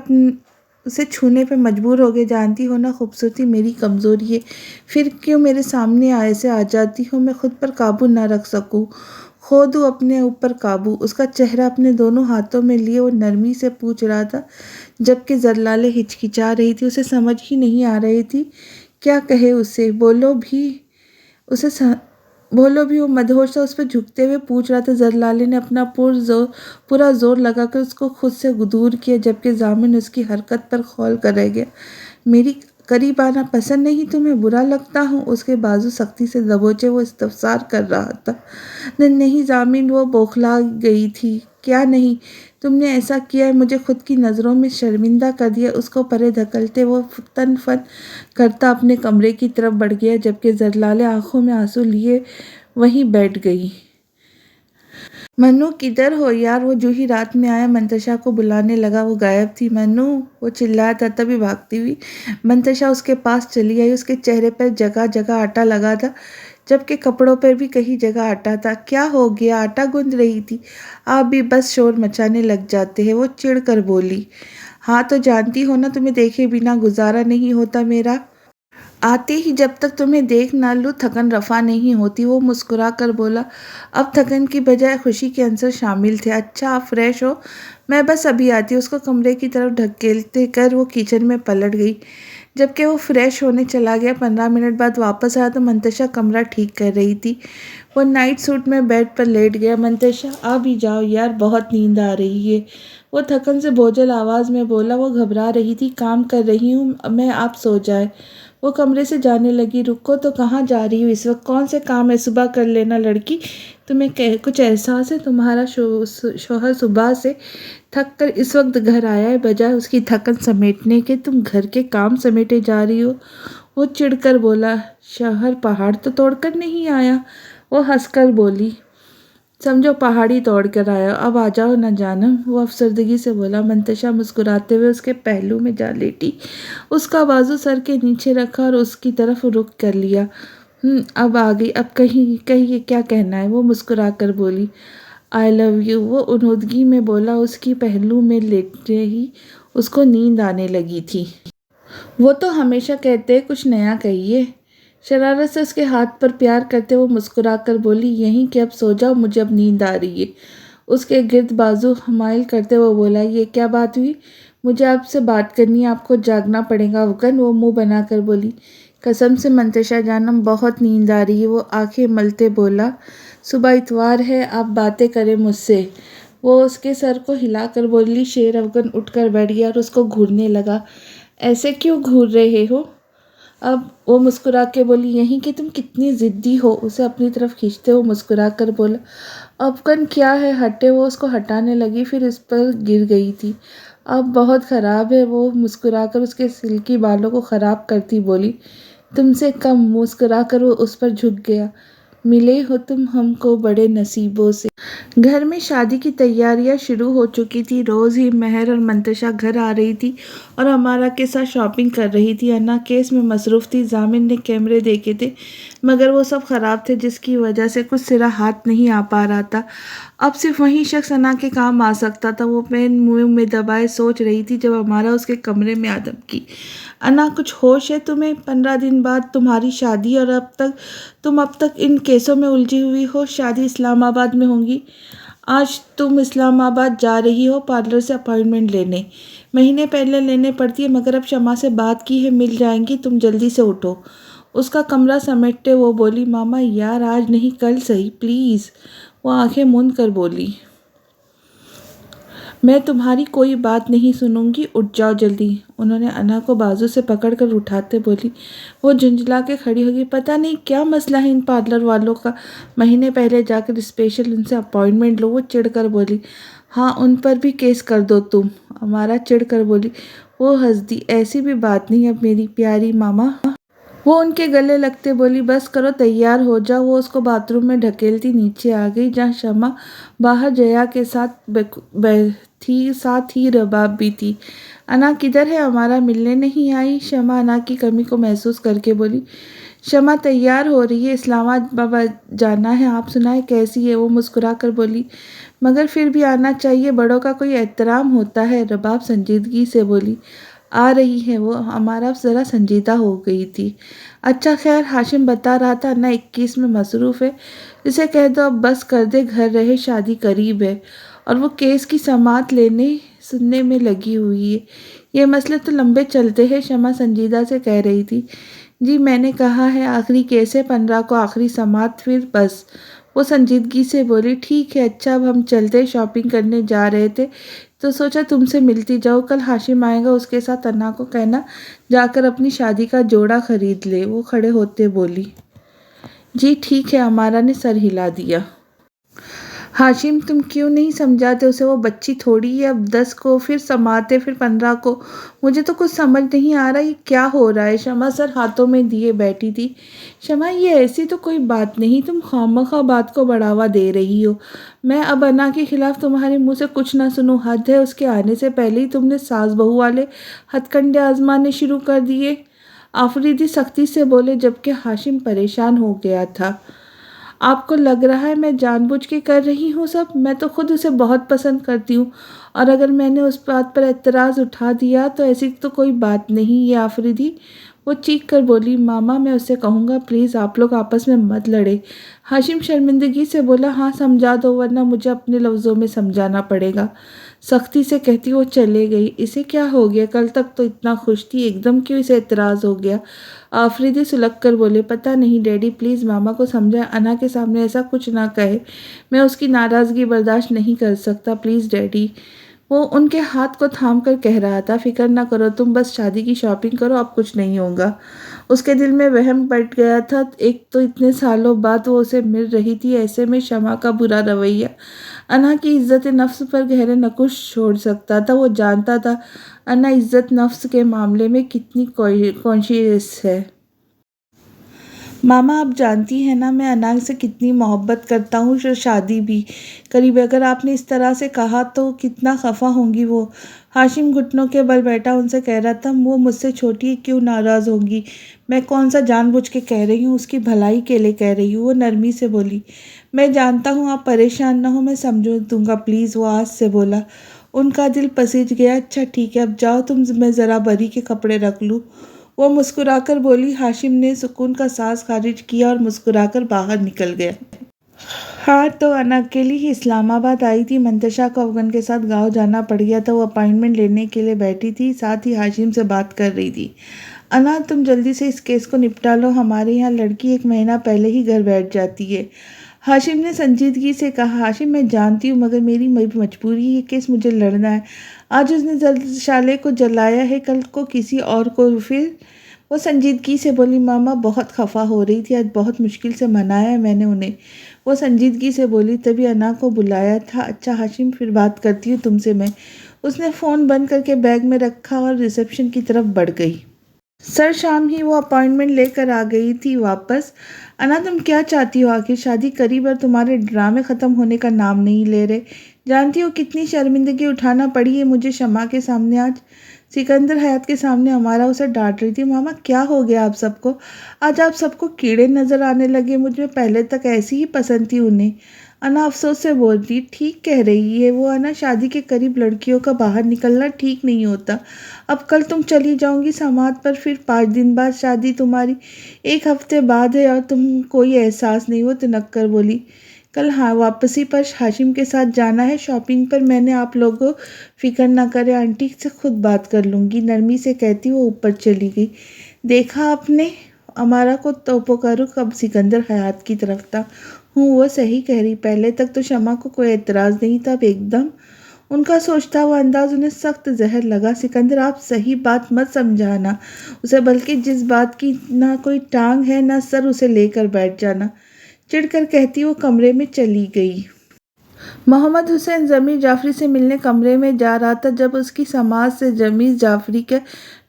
اسے چھونے پہ مجبور ہو گئے۔ جانتی ہو نا خوبصورتی میری کمزوری ہے، پھر کیوں میرے سامنے ایسے آ جاتی ہو؟ میں خود پر قابو نہ رکھ سکوں، کھو دوں اپنے اوپر قابو۔ اس کا چہرہ اپنے دونوں ہاتھوں میں لیے وہ نرمی سے پوچھ رہا تھا، جبکہ زرلالے ہچکچا رہی تھی، اسے سمجھ ہی نہیں آ رہی تھی کیا کہے اسے۔ بولو بھی، وہ مدہوش سا اس پہ جھکتے ہوئے پوچھ رہا تھا۔ زرلالے نے اپنا پورا زور لگا کر اس کو خود سے دور کیا، جبکہ ضامن اس کی حرکت پر کھول کر رہ گیا۔ میری قریب آنا پسند نہیں تمہیں؟ برا لگتا ہوں؟ اس کے بازو سختی سے دبوچے وہ استفسار کر رہا تھا۔ نہیں ضامن، وہ بوکھلا گئی تھی۔ کیا نہیں؟ تم نے ایسا کیا ہے، مجھے خود کی نظروں میں شرمندہ کر دیا۔ اس کو پرے دھکیلتے وہ تن فن کرتا اپنے کمرے کی طرف بڑھ گیا، جبکہ زرلالے آنکھوں میں آنسو لیے وہیں بیٹھ گئی۔ منو کدھر ہو یار؟ وہ جو ہی رات میں آیا منتشا کو بلانے لگا، وہ غائب تھی۔ منو، وہ چلایا تھا، تبھی بھاگتی ہوئی منتشا اس کے پاس چلی آئی۔ اس کے چہرے پر جگہ جگہ آٹا لگا تھا، جبکہ کپڑوں پر بھی کہیں جگہ آٹا تھا۔ کیا ہو گیا؟ آٹا گوندھ رہی تھی؟ آپ بھی بس شور مچانے لگ جاتے ہیں، وہ چڑ کر بولی۔ ہاں تو جانتی ہو نا، تمہیں دیکھے بنا گزارا نہیں ہوتا میرا۔ آتے ہی جب تک تمہیں دیکھ نہ لوں تھکن رفع نہیں ہوتی۔ وہ مسکرا کر بولا۔ اب تھکن کی بجائے خوشی کے عنصر شامل تھے۔ اچھا آپ فریش ہو؟ میں بس ابھی آتی ہوں۔ اس کو کمرے کی طرف ڈھکیلتے کر وہ کچن میں پلٹ گئی، جبکہ وہ فریش ہونے چلا گیا۔ 15 منٹ بعد واپس آیا تو منتشا کمرہ ٹھیک کر رہی تھی۔ وہ نائٹ سوٹ میں بیڈ پر لیٹ گیا۔ منتشا آ بھی جاؤ یار، بہت نیند آ رہی ہے، وہ تھکن سے بوجھل آواز میں بولا۔ وہ گھبرا رہی تھی۔ کام کر رہی ہوں میں، آپ سو جائیں۔ وہ کمرے سے جانے لگی۔ رکو تو، کہاں جا رہی ہو اس وقت؟ کون سے کام ہے؟ صبح کر لینا لڑکی۔ تمہیں کچھ احساس ہے؟ تمہارا شوہر صبح سے تھک کر اس وقت گھر آیا ہے، بجائے اس کی تھکن سمیٹنے کے تم گھر کے کام سمیٹے جا رہی ہو۔ وہ چڑ کر بولا۔ شوہر پہاڑ تو توڑ کر نہیں آیا، وہ ہنس کر بولی۔ سمجھو پہاڑی توڑ کر آیا۔ اب آ جاؤ نہ جانم، وہ افسردگی سے بولا۔ منتشا مسکراتے ہوئے اس کے پہلو میں جا لیٹی، اس کا بازو سر کے نیچے رکھا اور اس کی طرف رخ کر لیا۔ اب آ گئی، اب کہیے کیا کہنا ہے؟ وہ مسکرا کر بولی۔ آئی لو یو، وہ انودگی میں بولا۔ اس کی پہلو میں لیٹتے ہی اس کو نیند آنے لگی تھی۔ وہ تو ہمیشہ کہتے ہیں، کچھ نیا کہیے۔ شرارت سے اس کے ہاتھ پر پیار کرتے وہ مسکرا کر بولی۔ یہیں کہ اب سو جاؤ، مجھے اب نیند آ رہی ہے۔ اس کے گرد بازو حمائل کرتے وہ بولا۔ یہ کیا بات ہوئی؟ مجھے آپ سے بات کرنی ہے، آپ کو جاگنا پڑے گا افغان، وہ منہ بنا کر بولی۔ قسم سے منتشا جانم، بہت نیند آ رہی ہے، وہ آنکھیں ملتے بولا۔ صبح اتوار ہے، آپ باتیں کریں مجھ سے، وہ اس کے سر کو ہلا کر بولی۔ شیر افغان اٹھ کر بیٹھ گیا اور اس کو گھورنے لگا۔ ایسے کیوں گھور رہے ہو؟ اب وہ مسکرا کے بولی۔ یہیں کہ تم کتنی ضدی ہو، اسے اپنی طرف کھینچتے وہ مسکرا کر بولا۔ افغان کیا ہے، ہٹے، وہ اس کو ہٹانے لگی، پھر اس پر گر گئی تھی۔ اب بہت خراب ہے، وہ مسکرا کر اس کے سلکی بالوں کو خراب کرتی بولی۔ تم سے کم، مسکرا کر وہ اس پر جھک گیا۔ ملے ہو تم ہم کو بڑے نصیبوں سے۔ گھر میں شادی کی تیاریاں شروع ہو چکی تھی۔ روز ہی مہر اور منتشا گھر آ رہی تھی اور ہمارا کے ساتھ شاپنگ کر رہی تھی۔ انا کیس میں مصروف تھی۔ ضامن نے کیمرے دیکھے تھے، مگر وہ سب خراب تھے، جس کی وجہ سے کچھ سرا ہاتھ نہیں آ پا رہا تھا۔ اب صرف وہی شخص انا کے کام آ سکتا تھا۔ وہ پین منہ میں دبائے سوچ رہی تھی جب ہمارا اس کے کمرے میں آدم کی۔ انا، کچھ ہوش ہے تمہیں؟ 15 دن بعد تمہاری شادی اور تم اب تک ان کیسوں میں الجھی ہوئی ہو۔ شادی اسلام آباد میں ہوگی۔ آج تم اسلام آباد جا رہی ہو پارلر سے اپائنٹمنٹ لینے۔ مہینے پہلے لینے پڑتی ہے، مگر اب شمع سے بات کی ہے، مل جائیں گی۔ تم جلدی سے اٹھو۔ اس کا کمرہ سمیٹتے وہ بولی۔ ماما یار، آج نہیں کل سہی پلیز، وہ آنکھیں موند کر بولی۔ میں تمہاری کوئی بات نہیں سنوں گی، اٹھ جاؤ جلدی، انہوں نے انا کو بازو سے پکڑ کر اٹھاتے بولی۔ وہ جھنجھلا کے کھڑی ہو گئی۔ پتہ نہیں کیا مسئلہ ہے ان پارلر والوں کا، مہینے پہلے جا کر اسپیشل ان سے اپائنٹمنٹ لو، وہ چڑ کر بولی۔ ہاں، ان پر بھی کیس کر دو تم، ہمارا چڑ کر بولی۔ وہ ہنس دی۔ ایسی بھی بات نہیں اب میری پیاری ماما، وہ ان کے گلے لگتے بولی۔ بس کرو، تیار ہو جاؤ۔ وہ اس کو باتھ روم میں دھکیلتی نیچے آ گئی، جہاں شمع باہر جیا کے ساتھ تھی، ساتھ ہی رباب بھی تھی۔ انا کدھر ہے، ہمارا ملنے نہیں آئی؟ شمع انا کی کمی کو محسوس کر کے بولی۔ شمع تیار ہو رہی ہے، اسلام آباد جانا ہے، آپ سنائیں کیسی ہے؟ وہ مسکرا کر بولی۔ مگر پھر بھی آنا چاہیے، بڑوں کا کوئی احترام ہوتا ہے، رباب سنجیدگی سے بولی۔ آ رہی ہے وہ، ہمارا ذرا سنجیدہ ہو گئی تھی۔ اچھا خیر، ہاشم بتا رہا تھا انا 21 میں مصروف ہے، اسے کہہ دو اب بس کر دے، گھر رہے، شادی قریب ہے، اور وہ کیس کی سماعت سننے میں لگی ہوئی ہے۔ یہ مسئلے تو لمبے چلتے ہیں، شمع سنجیدہ سے کہہ رہی تھی۔ جی میں نے کہا ہے، آخری کیس ہے، 15 کو آخری سماعت، پھر بس۔ وہ سنجیدگی سے بولی ٹھیک ہے اچھا اب ہم چلتے، شاپنگ کرنے جا رہے تھے تو سوچا تم سے ملتی جاؤ، کل ہاشم آئے گا اس کے ساتھ انا کو کہنا جا کر اپنی شادی کا جوڑا خرید لے۔ وہ کھڑے ہوتے بولی جی ٹھیک ہے، امارا نے سر ہلا دیا۔ ہاشم تم کیوں نہیں سمجھاتے اسے، وہ بچی تھوڑی ہے، اب 10 کو پھر سماتے پھر 15 کو، مجھے تو کچھ سمجھ نہیں آ رہا یہ کیا ہو رہا ہے۔ شمع سر ہاتھوں میں دیے بیٹھی تھی۔ شمع یہ ایسی تو کوئی بات نہیں، تم خواہ بات کو بڑھاوا دے رہی ہو۔ میں اب انا کے خلاف تمہارے منہ سے کچھ نہ سنوں، حد ہے، اس کے آنے سے پہلے ہی تم نے ساس بہو والے ہتھ کنڈے آزمانے شروع کر دیے۔ آفریدی سختی سے بولے جبکہ ہاشم پریشان ہو گیا تھا۔ آپ کو لگ رہا ہے میں جان بوجھ کے کر رہی ہوں سب، میں تو خود اسے بہت پسند کرتی ہوں، اور اگر میں نے اس بات پر اعتراض اٹھا دیا تو ایسی تو کوئی بات نہیں یہ آفریدی۔ وہ چیخ کر بولی ماما میں اسے کہوں گا پلیز آپ لوگ آپس میں مت لڑے۔ ہاشم شرمندگی سے بولا ہاں سمجھا دو ورنہ مجھے اپنے لفظوں میں سمجھانا پڑے گا۔ سختی سے کہتی وہ چلے گئی۔ اسے کیا ہو گیا، کل تک تو اتنا خوش تھی، ایک دم کیوں اسے اعتراض ہو گیا۔ آفریدی سلگ کر بولے پتہ نہیں ڈیڈی پلیز ماما کو سمجھائیں، انا کے سامنے ایسا کچھ نہ کہے، میں اس کی ناراضگی برداشت نہیں کر سکتا پلیز ڈیڈی۔ وہ ان کے ہاتھ کو تھام کر کہہ رہا تھا فکر نہ کرو تم بس شادی کی شاپنگ کرو، اب کچھ نہیں ہوگا۔ اس کے دل میں وہم پڑ گیا تھا، ایک تو اتنے سالوں بعد وہ اسے مل رہی تھی، ایسے میں شمع کا برا رویہ انا کی عزت نفس پر گہرے نقوش چھوڑ سکتا تھا۔ وہ جانتا تھا انا عزت نفس کے معاملے میں کتنی کانشیس ہے۔ ماما آپ جانتی ہیں نا میں انا سے کتنی محبت کرتا ہوں، شادی بھی قریب، اگر آپ نے اس طرح سے کہا تو کتنا خفا ہوں گی وہ۔ ہاشم گھٹنوں کے بل بیٹھا ان سے کہہ رہا تھا وہ مجھ سے چھوٹی ہے، کیوں ناراض ہوں گی، میں کون سا جان بوجھ کے کہہ رہی ہوں، اس کی بھلائی کے لیے کہہ رہی ہوں۔ وہ نرمی سے بولی میں جانتا ہوں آپ پریشان نہ ہو، میں سمجھ دوں گا پلیز۔ وہ آس سے بولا۔ ان کا دل پسج گیا۔ اچھا ٹھیک ہے اب جاؤ تم، میں ذرا بری کے کپڑے رکھ لوں۔ وہ مسکرا کر بولی۔ ہاشم نے سکون کا سانس خارج کیا اور مسکرا کر باہر نکل گیا۔ ہاں تو انا اکیلی ہی اسلام آباد آئی تھی، منتشا کو افغان کے ساتھ گاؤں جانا پڑ گیا تھا، وہ اپائنٹمنٹ لینے کے لیے بیٹھی تھی، ساتھ ہی ہاشم سے بات کر رہی تھی۔ انا تم جلدی سے اس کیس کو نپٹا لو، ہمارے یہاں لڑکی 1 مہینہ پہلے ہی گھر بیٹھ جاتی ہے۔ ہاشم نے سنجیدگی سے کہا ہاشم میں جانتی ہوں مگر میری مجبوری ہے، یہ کیس مجھے لڑنا ہے، آج اس نے شالے کو جلایا ہے، کل کو کسی اور کو، پھر وہ سنجیدگی سے بولی ماما بہت خفا ہو رہی تھی، آج بہت مشکل سے منایا ہے میں نے انہیں۔ وہ سنجیدگی سے بولی تبھی انا کو بلایا تھا، اچھا ہاشم پھر بات کرتی ہوں تم سے میں۔ اس نے فون بند کر کے بیگ میں رکھا اور ریسیپشن کی طرف بڑھ گئی۔ سر شام ہی وہ اپائنٹمنٹ لے کر آ گئی تھی واپس۔ انا تم کیا چاہتی ہو آخر، شادی قریب اور تمہارے ڈرامے ختم ہونے کا نام نہیں لے رہے، جانتی ہو کتنی شرمندگی اٹھانا پڑی ہے مجھے شمع کے سامنے، آج سکندر حیات کے سامنے ہمارا اسے ڈانٹ رہی تھی۔ ماما کیا ہو گیا آپ سب کو، آج آپ سب کو کیڑے نظر آنے لگے، مجھے پہلے تک ایسی ہی پسند تھی انہیں۔ انا افسوس سے بولتی ٹھیک کہہ رہی ہے وہ انا، شادی کے قریب لڑکیوں کا باہر نکلنا ٹھیک نہیں ہوتا۔ اب کل تم چلی جاؤں گی سماعت پر، پھر 5 دن بعد شادی تمہاری 1 ہفتے بعد ہے اور تم کوئی احساس نہیں۔ وہ تنک کر بولی کل واپسی پر ہاشم کے ساتھ جانا ہے شاپنگ پر، میں نے آپ لوگوں فکر نہ کرے آنٹی سے خود بات کر لوں گی، نرمی سے کہتی وہ اوپر چلی گئی۔ دیکھا آپ نے امارا کو توپو کا رخ اب سکندر حیات کی طرف تھا۔ وہ صحیح کہہ رہی، پہلے تک تو شمع کو کوئی اعتراض نہیں تھا، اب ایک دم ان کا سوچتا ہوا انداز انہیں سخت زہر لگا۔ سکندر آپ صحیح بات مت سمجھانا اسے، بلکہ جس بات کی نہ کوئی ٹانگ ہے نہ سر، اسے لے کر بیٹھ جانا، چڑھ کر کہتی وہ کمرے میں چلی گئی۔ محمد حسین ضمیر جعفری سے ملنے کمرے میں جا رہا تھا جب اس کی سماعت سے ضمیر جعفری کی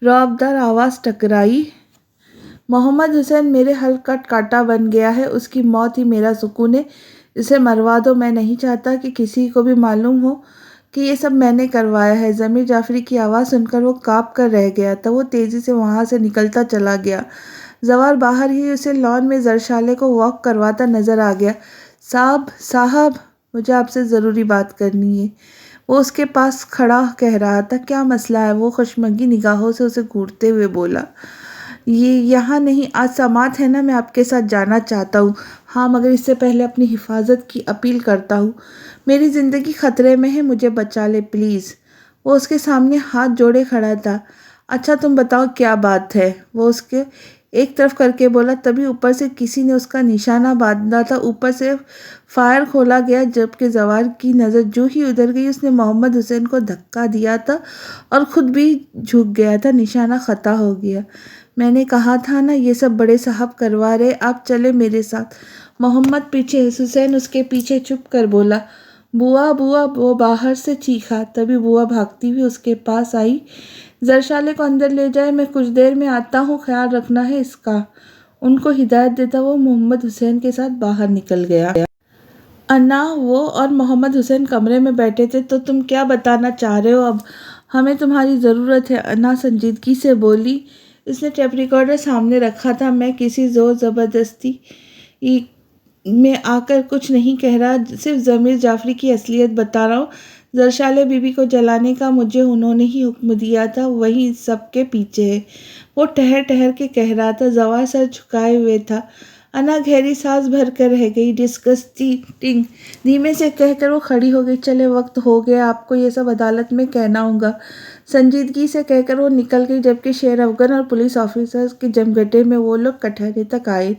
رعبدار آواز ٹکرائی۔ محمد حسین میرے حلق کا کانٹا بن گیا ہے، اس کی موت ہی میرا سکون ہے، اسے مروا دو، میں نہیں چاہتا کہ کسی کو بھی معلوم ہو کہ یہ سب میں نے کروایا ہے۔ ضمیر جعفری کی آواز سن کر وہ کانپ کر رہ گیا تھا، وہ تیزی سے وہاں سے نکلتا چلا گیا۔ زوار باہر ہی اسے لان میں زرشالے کو واک کرواتا نظر آ گیا۔ صاحب مجھے آپ سے ضروری بات کرنی ہے، وہ اس کے پاس کھڑا کہہ رہا تھا۔ کیا مسئلہ ہے، وہ خشمگین نگاہوں سے اسے گھورتے ہوئے بولا۔ یہاں نہیں، آج سماعت ہے نا، میں آپ کے ساتھ جانا چاہتا ہوں۔ ہاں مگر اس سے پہلے اپنی حفاظت کی اپیل کرتا ہوں، میری زندگی خطرے میں ہے، مجھے بچا لے پلیز۔ وہ اس کے سامنے ہاتھ جوڑے کھڑا تھا۔ اچھا تم بتاؤ کیا بات ہے، وہ اس کے ایک طرف کر کے بولا۔ تبھی اوپر سے کسی نے اس کا نشانہ باندھا تھا۔ اوپر سے فائر کھولا گیا، جبکہ زوار کی نظر جو ہی ادھر گئی اس نے محمد حسین کو دھکا دیا تھا اور خود بھی جھک گیا تھا۔ نشانہ خطا ہو گیا۔ میں نے کہا تھا نا یہ سب بڑے صاحب کروا رہے، آپ چلے میرے ساتھ۔ محمد پیچھے، حسین اس کے پیچھے چھپ کر بولا، بوا بوا، وہ باہر سے چیخا۔ تبھی بوا بھاگتی ہوئی اس کے پاس آئی۔ زرشالے کو اندر لے جائے، میں کچھ دیر میں آتا ہوں، خیال رکھنا ہے اس کا۔ ان کو ہدایت دیتا وہ محمد حسین کے ساتھ باہر نکل گیا۔ انا، وہ اور محمد حسین کمرے میں بیٹھے تھے۔ تو تم کیا بتانا چاہ رہے ہو اب؟ ہمیں تمہاری ضرورت ہے، انا سنجیدگی سے بولی۔ اس نے ٹیپ ریکارڈر سامنے رکھا تھا۔ میں کسی زور زبردستی میں آ کر کچھ نہیں کہہ رہا، صرف ضمیر جعفری کی اصلیت بتا رہا ہوں۔ زرشالے بی بی کو جلانے کا مجھے انہوں نے ہی حکم دیا تھا، وہی سب کے پیچھے ہے، وہ ٹہر ٹہر کے کہہ رہا تھا۔ زوار سر جھکائے ہوئے تھا۔ انا گہری سانس بھر کر رہ گئی۔ ڈسگسٹنگ، دھیمے سے کہہ کر وہ کھڑی ہو گئی۔ چلے، وقت ہو گیا، آپ کو یہ سب عدالت میں کہنا ہوگا، سنجیدگی سے کہہ کر وہ نکل گئی، جبکہ شیر افغن اور پولیس آفیسرز کے جمگھٹے میں وہ لوگ کٹہرے تک آئے۔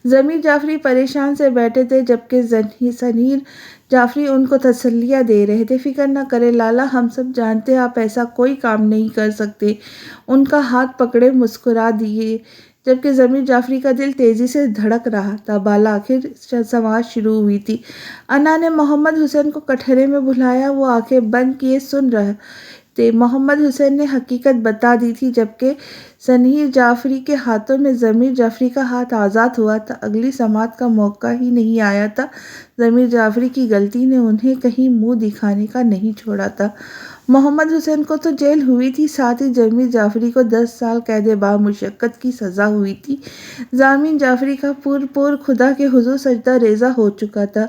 ضمیر جعفری پریشان سے بیٹھے تھے، جبکہ سنیر جعفری ان کو تسلیاں دے رہے تھے۔ فکر نہ کریں لالا، ہم سب جانتے ہیں آپ ایسا کوئی کام نہیں کر سکتے۔ ان کا ہاتھ پکڑے مسکرا دیے، جبکہ ضمیر جعفری کا دل تیزی سے دھڑک رہا تھا۔ بالآخر سماعت شروع ہوئی تھی۔ انا نے محمد حسین کو کٹہرے میں بلایا۔ وہ آنکھیں بند کیے سن رہے تھے۔ محمد حسین نے حقیقت بتا دی تھی، جبکہ سنیر جعفری کے ہاتھوں میں ضمیر جعفری کا ہاتھ آزاد ہوا تھا۔ اگلی سماعت کا موقع ہی نہیں آیا تھا۔ ضمیر جعفری کی غلطی نے انہیں کہیں منہ دکھانے کا نہیں چھوڑا تھا۔ محمد حسین کو تو جیل ہوئی تھی، ساتھ ہی ضمیر جعفری کو 10 سال قید بامشقت کی سزا ہوئی تھی۔ ضامن جعفری کا پر خدا کے حضور سجدہ ریزہ ہو چکا تھا۔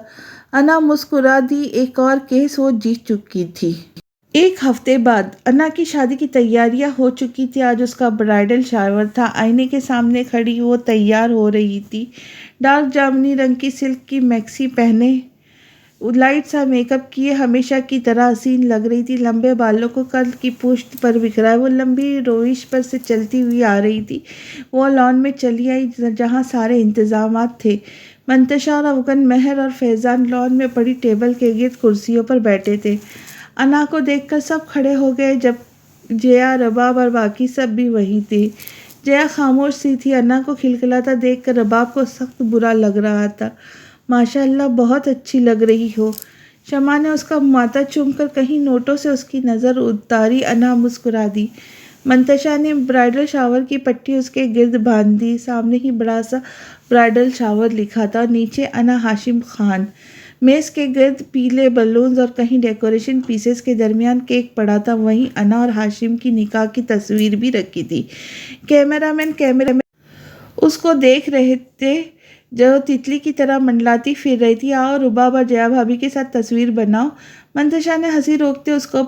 انا مسکرا دی۔ ایک اور کیس وہ جیت چکی تھی۔ ایک ہفتے بعد انا کی شادی کی تیاریاں ہو چکی تھیں۔ آج اس کا برائڈل شاور تھا۔ آئینے کے سامنے کھڑی وہ تیار ہو رہی تھی۔ ڈارک جامنی رنگ کی سلک کی میکسی پہنے، لائٹ سا میک اپ کیے، ہمیشہ کی طرح حسین لگ رہی تھی۔ لمبے بالوں کو کل کی پشت پر بکھرائے وہ لمبی روش پر سے چلتی ہوئی آ رہی تھی۔ وہ لان میں چلی آئی، جہاں سارے انتظامات تھے۔ منتشا اور افغن مہر اور فیضان لان میں پڑی ٹیبل کے گرد کرسیوں پر بیٹھے تھے۔ انا کو دیکھ کر سب کھڑے ہو گئے، جب جیا، رباب اور باقی سب بھی وہیں تھے۔ جیا خاموش سی تھی۔ انا کو کھلکھلاتا دیکھ کر رباب کو سخت برا لگ رہا تھا۔ ماشاء اللہ، بہت اچھی لگ رہی ہو۔ شمع نے اس کا ماتھا چوم کر کہیں نوٹوں سے اس کی نظر اتاری۔ انا مسکرا دی۔ منتشا نے برائڈل شاور کی پٹی اس کے گرد باندھ دی۔ سامنے ہی بڑا سا برائڈل شاور لکھا تھا اور نیچے انا ہاشم خان۔ میز کے گرد پیلے بلونز اور کہیں ڈیکوریشن پیسز کے درمیان کیک پڑا تھا۔ وہیں انا اور ہاشم کی نکاح کی تصویر بھی رکھی تھی۔ کیمرہ مین اس کو دیکھ رہے تھے جو تتلی کی طرح منڈلاتی پھر رہی تھی۔ آؤ، رباب اور جیا بھابھی کے ساتھ تصویر بناؤ۔ منتشا نے ہنسی روکتے اس کو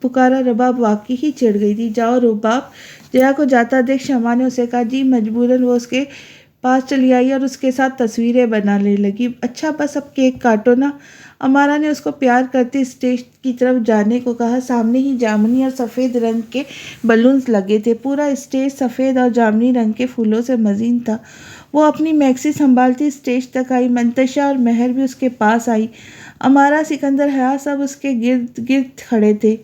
پکارا۔ رباب واقعی ہی چڑھ گئی تھی۔ جاؤ رباب۔ جیا کو جاتا دیکھ شمع نے اسے کہا۔ جی، مجبوراً وہ اس کے پاس چلی آئی اور اس کے ساتھ تصویریں بنانے لگی۔ اچھا، بس اب کیک کاٹو نا، امارا نے اس کو پیار کرتے اسٹیج کی طرف جانے کو کہا۔ سامنے ہی جامنی اور سفید رنگ کے بلونز لگے تھے۔ پورا اسٹیج سفید اور جامنی رنگ کے پھولوں سے مزین تھا۔ وہ اپنی میکسی سنبھالتی اسٹیج تک آئی۔ منتشا اور مہر بھی اس کے پاس آئی۔ امارا، سکندر حیا سب اس کے گرد گرد کھڑے تھے۔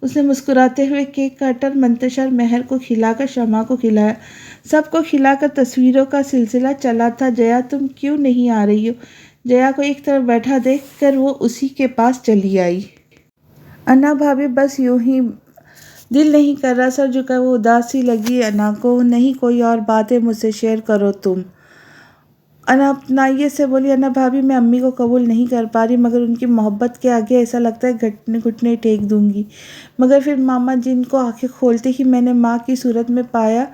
اس نے مسکراتے ہوئے کیک کاٹا اور منتشا اور مہر کو کھلا کر شمع کو کھلایا۔ سب کو کھلا کر تصویروں کا سلسلہ چلا تھا۔ جیا، تم کیوں نہیں آ رہی ہو؟ جیا کو ایک طرف بیٹھا دیکھ کر وہ اسی کے پاس چلی آئی۔ انا بھابھی، بس یوں ہی، دل نہیں کر رہا۔ سر جھکا وہ اداس سی لگی انا کو۔ نہیں، کوئی اور بات ہے، مجھ سے شیئر کرو تم۔ انا اپنائیت سے بولی۔ انا بھابھی، میں امی کو قبول نہیں کر پا رہی، مگر ان کی محبت کے آگے ایسا لگتا ہے گھٹنے ٹیک دوں گی۔ مگر پھر ماما جن کو آنکھیں کھولتے ہی میں نے ماں کی صورت میں پایا،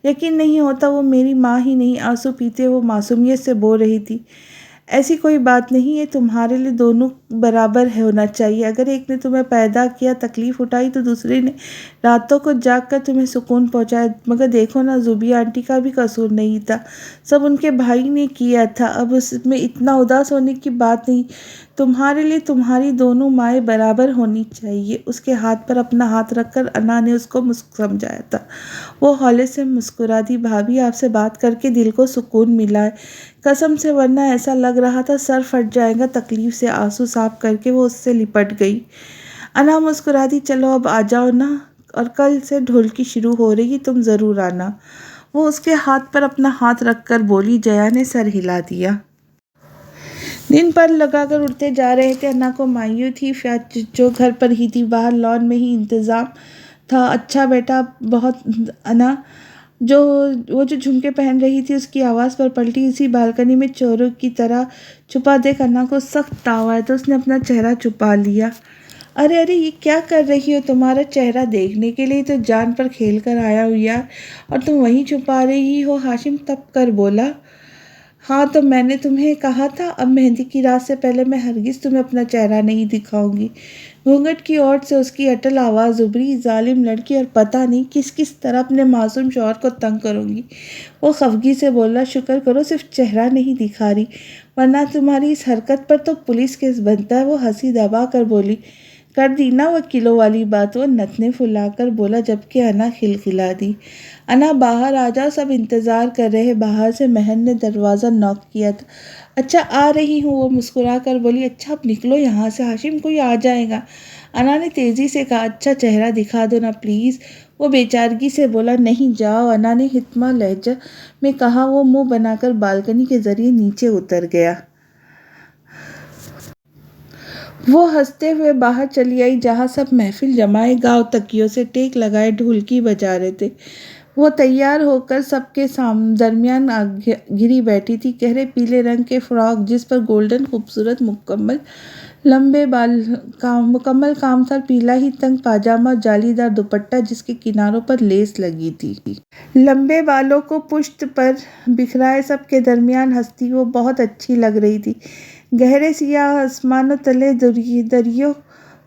یقین نہیں ہوتا وہ میری ماں ہی نہیں۔ آنسو پیتے وہ معصومیت سے بول رہی تھی۔ ایسی کوئی بات نہیں ہے، تمہارے لیے دونوں برابر ہونا چاہیے۔ اگر ایک نے تمہیں پیدا کیا، تکلیف اٹھائی، تو دوسرے نے راتوں کو جاگ کر تمہیں سکون پہنچایا۔ مگر دیکھو نا، زوبی آنٹی کا بھی قصور نہیں تھا، سب ان کے بھائی نے کیا تھا۔ اب اس میں اتنا اداس ہونے کی بات نہیں۔ تمہارے لیے تمہاری دونوں مائیں برابر ہونی چاہیے۔ اس کے ہاتھ پر اپنا ہاتھ رکھ کر انا نے اس کو سمجھایا تھا۔ وہ ہولے سے مسکرا دی۔ بھابھی، آپ سے بات کر کے دل کو سکون ملا ہے، قسم سے، ورنہ ایسا لگ رہا تھا سر پھٹ جائے گا تکلیف سے۔ آنسو صاف کر کے وہ اس سے لپٹ گئی۔ انا مسکرا دی۔ چلو اب آ جاؤ نا، اور کل سے ڈھولکی شروع ہو رہی، تم ضرور آنا۔ وہ اس کے ہاتھ پر اپنا ہاتھ رکھ کر بولی۔ جیا نے سر ہلا دیا۔ دن پر لگا کر اڑتے جا رہے تھے۔ انا کو مایوسی تھی، جو گھر پر ہی تھی، باہر لان میں ہی انتظام تھا۔ اچھا بیٹا بہت۔ انا وہ جو جھمکے پہن رہی تھی، اس کی آواز پر پلٹی۔ اسی بالکنی میں چوروں کی طرح چھپا دیکھ انا کو سخت تاؤ آیا، تو اس نے اپنا چہرہ چھپا لیا۔ ارے ارے، یہ کیا کر رہی ہو؟ تمہارا چہرہ دیکھنے کے لیے تو جان پر کھیل کر آیا ہوں یار، اور تم وہیں چھپا رہی ہو؟ ہاشم تپ کر بولا۔ ہاں تو میں نے تمہیں کہا تھا، اب مہندی کی رات سے پہلے میں ہرگز تمہیں اپنا چہرہ نہیں دکھاؤں گی۔ گھونگھٹ کی اوٹ سے اس کی اٹل آواز ابھری۔ ظالم لڑکی، اور پتہ نہیں کس طرح اپنے معصوم شوہر کو تنگ کروں گی۔ وہ خفگی سے بولا۔ شکر کرو صرف چہرہ نہیں دکھا رہی، ورنہ تمہاری اس حرکت پر تو پولیس کیس بنتا ہے۔ وہ ہنسی دبا کر بولی۔ کر دی نا وہ کلو والی بات؟ وہ نتنے پھلا کر بولا، جبکہ انا کھلکھلا دی۔ انا، باہر آ جاؤ، سب انتظار کر رہے۔ باہر سے مہر نے دروازہ نوک کیا تھا۔ اچھا آ رہی ہوں، وہ مسکرا کر بولی۔ اچھا اب نکلو یہاں سے، ہاشم کوئی آ جائے گا۔ انا نے تیزی سے کہا۔ اچھا چہرہ دکھا دو نا پلیز، وہ بے چارگی سے بولا۔ نہیں جاؤ، انا نے حتمی لہجے میں کہا۔ وہ منہ بنا کر بالکنی کے ذریعے نیچے اتر گیا۔ وہ ہنستے ہوئے باہر چلی آئی، جہاں سب محفل جمائے گاؤ تکیوں سے ٹیک لگائے ڈھولکی بجا رہے تھے۔ وہ تیار ہو کر سب کے درمیان گھری بیٹھی تھی۔ گہرے پیلے رنگ کے فراک، جس پر گولڈن خوبصورت مکمل کام تھا، پیلا ہی تنگ پاجامہ، جالی دار دوپٹہ جس کے کناروں پر لیس لگی تھی۔ لمبے بالوں کو پشت پر بکھرائے سب کے درمیان ہنستی وہ بہت اچھی لگ رہی تھی۔ گہرے سیاہ آسمانوں تلے دریوں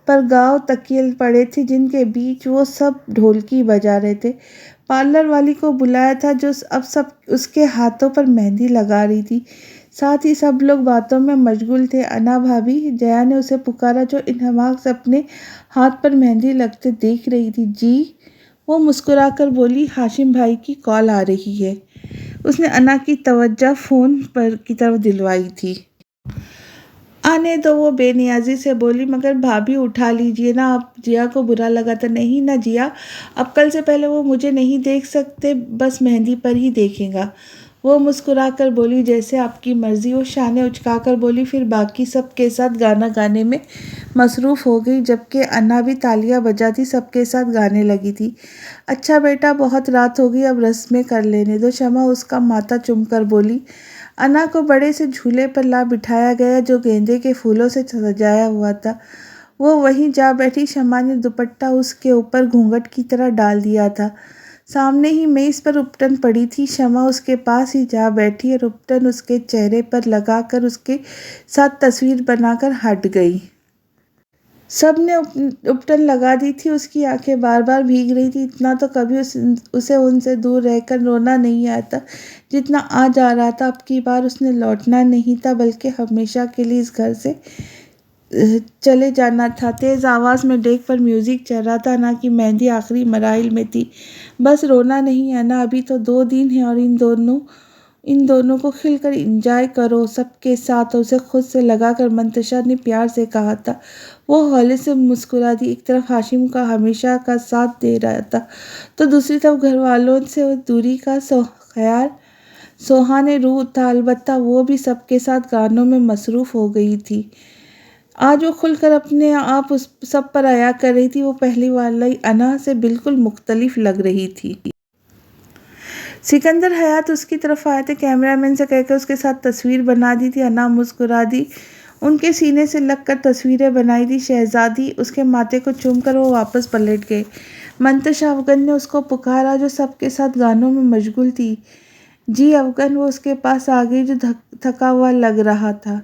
پر گاؤ تکیے پڑے تھے، جن کے بیچ وہ سب ڈھولکی بجا رہے تھے۔ پارلر والی کو بلایا تھا، جو اب سب اس کے ہاتھوں پر مہندی لگا رہی تھی۔ ساتھ ہی سب لوگ باتوں میں مشغول تھے۔ انا بھابھی، جیا نے اسے پکارا، جو انہماک سے اپنے ہاتھ پر مہندی لگتے دیکھ رہی تھی۔ جی، وہ مسکرا کر بولی۔ ہاشم بھائی کی کال آ رہی ہے۔ اس نے انا کی توجہ فون کی طرف دلوائی تھی۔ آنے دو، وہ بے نیازی سے بولی۔ مگر بھابھی اٹھا لیجیے نا، اب جیا کو برا لگا تھا۔ نہیں نا جیا، اب کل سے پہلے وہ مجھے نہیں دیکھ سکتے، بس مہندی پر ہی دیکھے گا۔ وہ مسکرا کر بولی۔ جیسے آپ کی مرضی۔ وہ شانے اچکا کر بولی۔ پھر باقی سب کے ساتھ گانا گانے میں مصروف ہو گئی، جبکہ انا بھی تالیاں بجاتی سب کے ساتھ گانے لگی تھی۔ اچھا بیٹا بہت رات ہو گئی، اب رسمیں کر لینے دو، شمع اس کا ماتھا چوم کر بولی۔ انا کو بڑے سے جھولے پر لا بٹھایا گیا، جو گیندے کے پھولوں سے سجایا ہوا تھا۔ وہ وہیں جا بیٹھی۔ شمع نے دوپٹہ اس کے اوپر گھونگھٹ کی طرح ڈال دیا تھا۔ سامنے ہی میز پر اپٹن پڑی تھی۔ شمع اس کے پاس ہی جا بیٹھی اور اپٹن اس کے چہرے پر لگا کر اس کے ساتھ تصویر بنا کر ہٹ گئی۔ سب نے اپٹن لگا دی تھی۔ اس کی آنکھیں بار بار بھیگ رہی تھیں۔ اتنا تو کبھی اسے ان سے دور رہ کر رونا نہیں آتا جتنا آج آ رہا تھا۔ اب کی بار اس نے لوٹنا نہیں تھا، بلکہ ہمیشہ کے لیے اس گھر سے چلے جانا تھا۔ تیز آواز میں ڈیک پر میوزک چل رہا تھا۔ انا کی مہندی آخری مراحل میں تھی۔ بس رونا نہیں انا، ابھی تو 2 دن ہیں، اور ان دونوں کو کھل کر انجوائے کرو سب کے ساتھ۔ اسے خود سے لگا کر منتشا نے پیار سے کہا تھا۔ وہ ہولے سے مسکرا دی۔ ایک طرف ہاشم کا ہمیشہ کا ساتھ دے رہا تھا، تو دوسری طرف گھر والوں سے دوری کا خیال سوہانے روح تھا۔ البتہ وہ بھی سب کے ساتھ گانوں میں مصروف ہو گئی تھی۔ آج وہ کھل کر اپنے آپ سب پر عیا کر رہی تھی۔ وہ پہلی والی انا سے بالکل مختلف لگ رہی تھی۔ سکندر حیات اس کی طرف آئے تھے، کیمرہ مین سے کہہ کر اس کے ساتھ تصویر بنا دی تھی۔ انا مسکرا دی۔ ان کے سینے سے لگ کر تصویریں بنائی تھی۔ شہزادی، اس کے ماتھے کو چوم کر وہ واپس پلٹ گئے۔ منتشا افغن نے اس کو پکارا، جو سب کے ساتھ گانوں میں مشغول تھی۔ جی افغان وہ اس کے پاس آ گئی جو تھکا ہوا لگ رہا تھا۔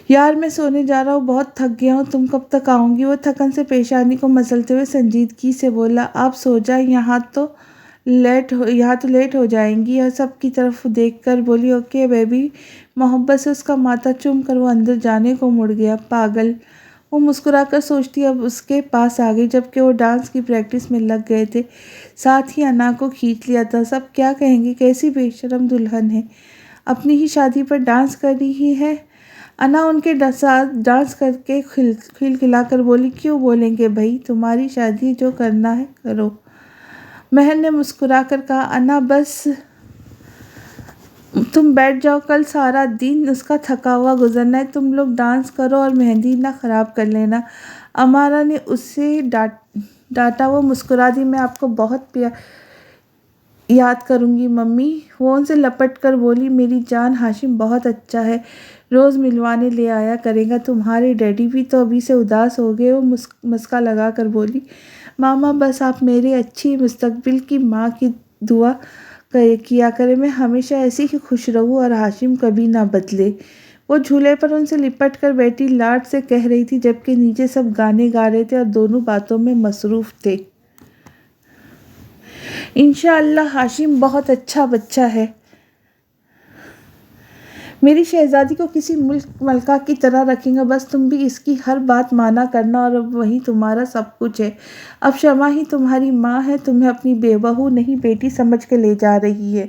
یار میں سونے جا رہا ہوں، بہت تھک گیا ہوں، تم کب تک آؤں گی؟ وہ تھکن سے پیشانی کو مسلتے ہوئے سنجیدگی سے بولا، آپ سو جائیں، یہاں تو لیٹ ہو جائیں گی۔ اور سب کی طرف دیکھ کر بولی، اوکے بیبی۔ محبت سے اس کا ماتھا چوم کر وہ اندر جانے کو مڑ گیا۔ پاگل، وہ مسکرا کر سوچتی، اب اس کے پاس آ گئی جبکہ وہ ڈانس کی پریکٹس میں لگ گئے تھے، ساتھ ہی انا کو کھینچ لیا تھا۔ سب کیا کہیں گے، کیسی بے شرم دلہن ہے، اپنی ہی شادی پر ڈانس کر رہی ہے۔ انا ان کے ساتھ ڈانس کر کے کھلکھلا کر بولی، کیوں بولیں گے بھائی، تمہاری شادی، جو کرنا ہے کرو۔ مہر نے مسکرا کر کہا، انا بس تم بیٹھ جاؤ، کل سارا دن اس کا تھکا ہوا گزرنا ہے، تم لوگ ڈانس کرو اور مہندی نہ خراب کر لینا۔ امارا نے اسے ڈانٹا۔ وہ مسکرا دی، میں آپ کو بہت یاد کروں گی ممی۔ وہ ان سے لپٹ کر بولی، میری جان، ہاشم بہت اچھا ہے، روز ملوانے لے آیا کرے گا۔ تمہارے ڈیڈی بھی تو ابھی سے اداس ہو گئے۔ وہ مسکا لگا کر بولی، ماما بس آپ میرے اچھی مستقبل کی ماں کی دعا کیا کریں، میں ہمیشہ ایسی ہی خوش رہوں اور ہاشم کبھی نہ بدلے۔ وہ جھولے پر ان سے لپٹ کر بیٹھی لاڈ سے کہہ رہی تھی، جبکہ نیچے سب گانے گا رہے تھے اور دونوں باتوں میں مصروف تھے۔ انشاءاللہ ہاشم بہت اچھا بچہ ہے، میری شہزادی کو کسی ملکہ کی طرح رکھیں گا، بس تم بھی اس کی ہر بات مانا کرنا، اور اب وہی تمہارا سب کچھ ہے۔ اب شمع ہی تمہاری ماں ہے، تمہیں اپنی بہو نہیں بیٹی سمجھ کے لے جا رہی ہے۔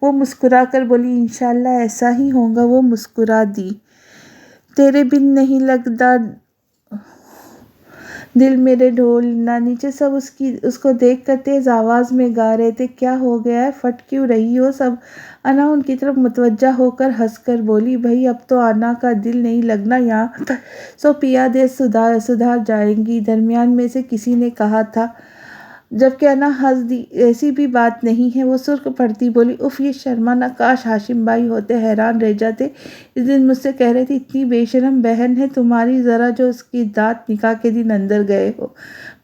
وہ مسکرا کر بولی، انشاءاللہ ایسا ہی ہوگا۔ وہ مسکرا دی، تیرے بن نہیں لگتا دل میرے ڈھولنا۔ نیچے سب اس کو دیکھ کر تیز آواز میں گا رہے تھے، کیا ہو گیا ہے، پھٹ کیوں رہی ہو سب؟ انا ان کی طرف متوجہ ہو کر ہنس کر بولی، بھائی اب تو انا کا دل نہیں لگنا یہاں پر، سو پیا دے، سدھر جائیں گی، درمیان میں سے کسی نے کہا تھا، جبکہ انا ہنس دی، ایسی بھی بات نہیں ہے۔ وہ سرخ پڑتی بولی، اف یہ شرمانا، کاش ہاشم بھائی ہوتے، حیران رہ جاتے۔ اس دن مجھ سے کہہ رہے تھے، اتنی بے شرم بہن ہے تمہاری، ذرا جو اس کی دانت نکاح کے دن اندر گئے ہو۔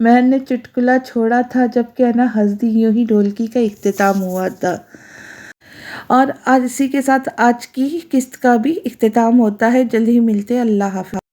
مہر نے چٹکلا چھوڑا تھا جبکہ انا ہنس دی۔ یوں ہی ڈھولکی کا اختتام ہوا تھا۔ اور اسی کے ساتھ آج کی قسط کا بھی اختتام ہوتا ہے۔ جلد ہی ملتے ہیں، اللہ حافظ۔